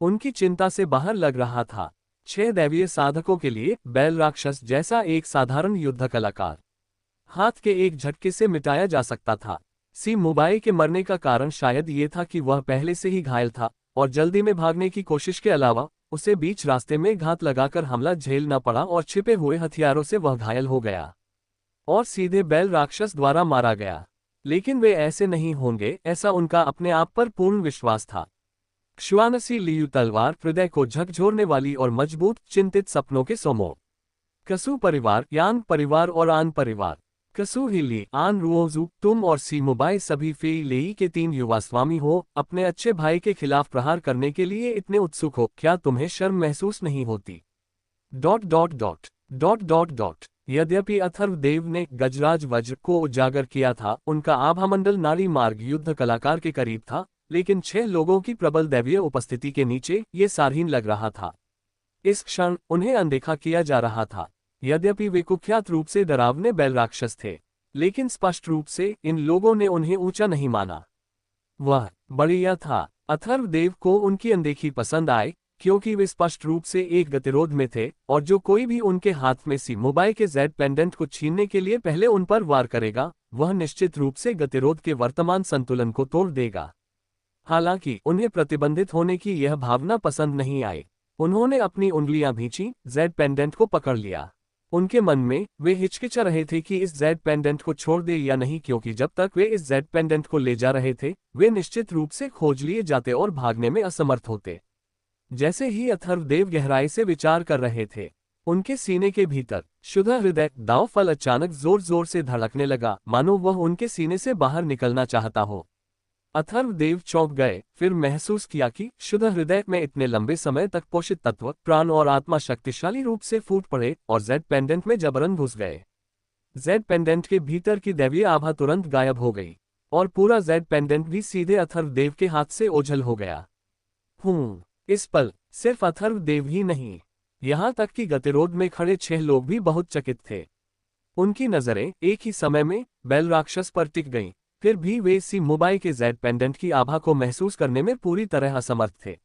उनकी चिंता से बाहर लग रहा था। 6 दैवीय साधकों के लिए बैल राक्षस जैसा एक साधारण युद्ध कलाकार हाथ के एक झटके से मिटाया जा सकता था। सिमुबाई के मरने का कारण शायद ये था कि वह पहले से ही घायल था और जल्दी में भागने की कोशिश के अलावा उसे बीच रास्ते में घात लगाकर हमला झेलना पड़ा और छिपे हुए हथियारों से वह घायल हो गया और सीधे बैल राक्षस द्वारा मारा गया। लेकिन वे ऐसे नहीं होंगे, ऐसा उनका अपने आप पर पूर्ण विश्वास था। क्षुआनसी लियू तलवार हृदय को झकझोरने वाली और मजबूत, चिंतित सपनों के सोमो। कसु परिवार, यान परिवार और आन परिवार। कसु हिली आन रुओजू, तुम और सिमुबाई सभी फेई लेई के 3 युवा स्वामी हो, अपने अच्छे भाई के खिलाफ प्रहार करने के लिए इतने उत्सुक हो। क्या तुम्हें शर्म महसूस नहीं होती? ... यद्यपि अथर्वदेव ने गजराज वज्र को उजागर किया था, उनका आभामंडल नाड़ी मार्ग युद्ध कलाकार के करीब था, लेकिन 6 लोगों की प्रबल दैवीय उपस्थिति के नीचे ये सारहीन लग रहा था। इस क्षण उन्हें अनदेखा किया जा रहा था। यद्यपि वे कुख्यात रूप से डरावने बैल राक्षस थे, लेकिन स्पष्ट रूप से इन लोगों ने उन्हें ऊंचा नहीं माना। वह बढ़िया था। अथर्वदेव को उनकी अनदेखी पसंद आई, क्योंकि वे स्पष्ट रूप से एक गतिरोध में थे, और जो कोई भी उनके हाथ में सिमुबाई के जेड पेंडेंट को छीनने के लिए पहले उन पर वार करेगा, वह निश्चित रूप से गतिरोध के वर्तमान संतुलन को तोड़ देगा। हालांकि उन्हें प्रतिबंधित होने की यह भावना पसंद नहीं आई। उन्होंने अपनी उंगलियां भींची, जेड पेंडेंट को पकड़ लिया। उनके मन में वे हिचकिचा रहे थे कि इस जेड पेंडेंट को छोड़ दे या नहीं, क्योंकि जब तक वे इस जेड पेंडेंट को ले जा रहे थे, वे निश्चित रूप से खोज लिए जाते और भागने में असमर्थ होते। जैसे ही अथर्वदेव गहराई से विचार कर रहे थे, उनके सीने के भीतर शुद्ध हृदय दाव फल अचानक जोर जोर से धड़कने लगा, मानो वह उनके सीने से बाहर निकलना चाहता हो। अथर्वदेव चौंक गए, फिर महसूस किया कि शुद्ध हृदय में इतने लंबे समय तक पोषित तत्व, प्राण और आत्मा शक्तिशाली रूप से फूट पड़े और जेड पेंडेंट में जबरन घुस गए। जेड पेंडेंट के भीतर की दैवीय आभा तुरंत गायब हो गई और पूरा जेड पेंडेंट भी सीधे अथर्वदेव के हाथ से ओझल हो गया। इस पल सिर्फ अथर्वदेव ही नहीं, यहां तक कि गतिरोध में खड़े 6 लोग भी बहुत चकित थे। उनकी नजरें एक ही समय में बैल राक्षस पर टिक गईं, फिर भी वे सी मोबाइल के जेड पेंडेंट की आभा को महसूस करने में पूरी तरह असमर्थ थे।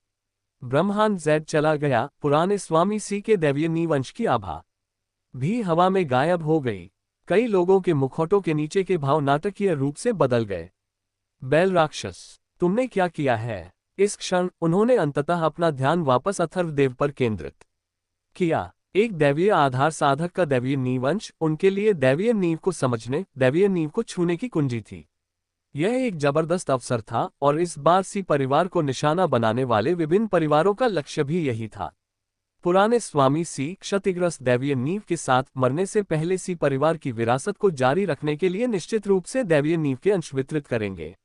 ब्रह्मांड जेड चला गया, पुराने स्वामी सी के दैवीय नीवंश की आभा भी हवा में गायब हो गई। कई लोगों के मुखौटों के नीचे के भाव नाटकीय रूप से बदल गए। बैल राक्षस, तुमने क्या किया है? इस क्षण उन्होंने अंततः अपना ध्यान वापस अथर्वदेव पर केंद्रित किया। एक दैवीय आधार साधक का दैवीय नीवंश उनके लिए दैवीय नींव को समझने, दैवीय नींव को छूने की कुंजी थी। यह एक जबरदस्त अवसर था और इस बार सी परिवार को निशाना बनाने वाले विभिन्न परिवारों का लक्ष्य भी यही था। पुराने स्वामी सी क्षतिग्रस्त दैवीय नींव के साथ मरने से पहले सी परिवार की विरासत को जारी रखने के लिए निश्चित रूप से दैवीय नींव के अंश वितरित करेंगे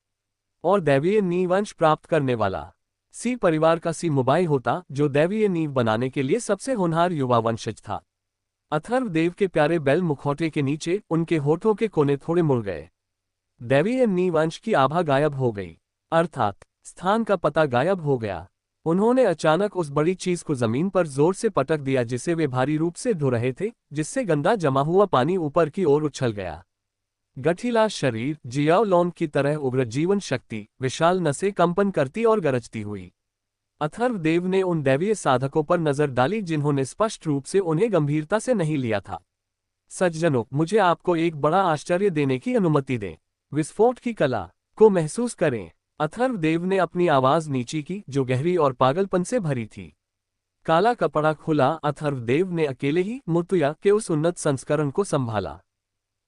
और दैवीय नींव अंश प्राप्त करने वाला सी परिवार का सी मोबाइल होता, जो दैवीय नींव बनाने के लिए सबसे होनहार युवा वंशज था। अथर्वदेव के प्यारे बैल मुखौटे के नीचे उनके होठों के कोने थोड़े मुड़ गए। दैवीय नींव अंश की आभा गायब हो गई, अर्थात स्थान का पता गायब हो गया। उन्होंने अचानक उस बड़ी चीज को जमीन पर जोर से पटक दिया जिसे वे भारी रूप से धो रहे थे, जिससे गंदा जमा हुआ पानी ऊपर की ओर उछल गया। गठीला शरीर, जियाओ लॉन की तरह उग्र जीवन शक्ति, विशाल नसें कंपन करती और गरजती हुई। अथर्वदेव ने उन दैवीय साधकों पर नजर डाली जिन्होंने स्पष्ट रूप से उन्हें गंभीरता से नहीं लिया था। सज्जनों, मुझे आपको एक बड़ा आश्चर्य देने की अनुमति दें। विस्फोट की कला को महसूस करें। अथर्वदेव ने अपनी आवाज नीची की, जो गहरी और पागलपन से भरी थी। काला कपड़ा खुला, अथर्वदेव ने अकेले ही मुतुया के उस उन्नत संस्करण को संभाला,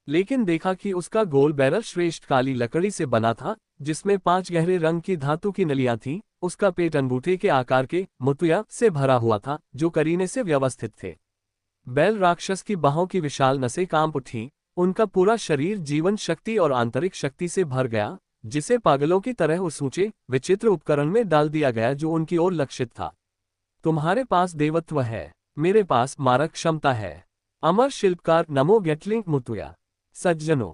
लेकिन देखा कि उसका गोल बैरल श्रेष्ठ काली लकड़ी से बना था, जिसमें 5 गहरे रंग की धातु की नलियां थीं। उसका पेट अंगूठे के आकार के मुतुया से भरा हुआ था, जो करीने से व्यवस्थित थे। बैल राक्षस की बाहों की विशाल नसें कांप उठी, उनका पूरा शरीर जीवन शक्ति और आंतरिक शक्ति से भर गया, जिसे पागलों की तरह उस ऊंचे विचित्र उपकरण में डाल दिया गया जो उनकी ओर लक्षित था। तुम्हारे पास देवत्व है, मेरे पास मारक क्षमता है। अमर शिल्पकार नमो गेटलिंग मुतुया। सज्जनों,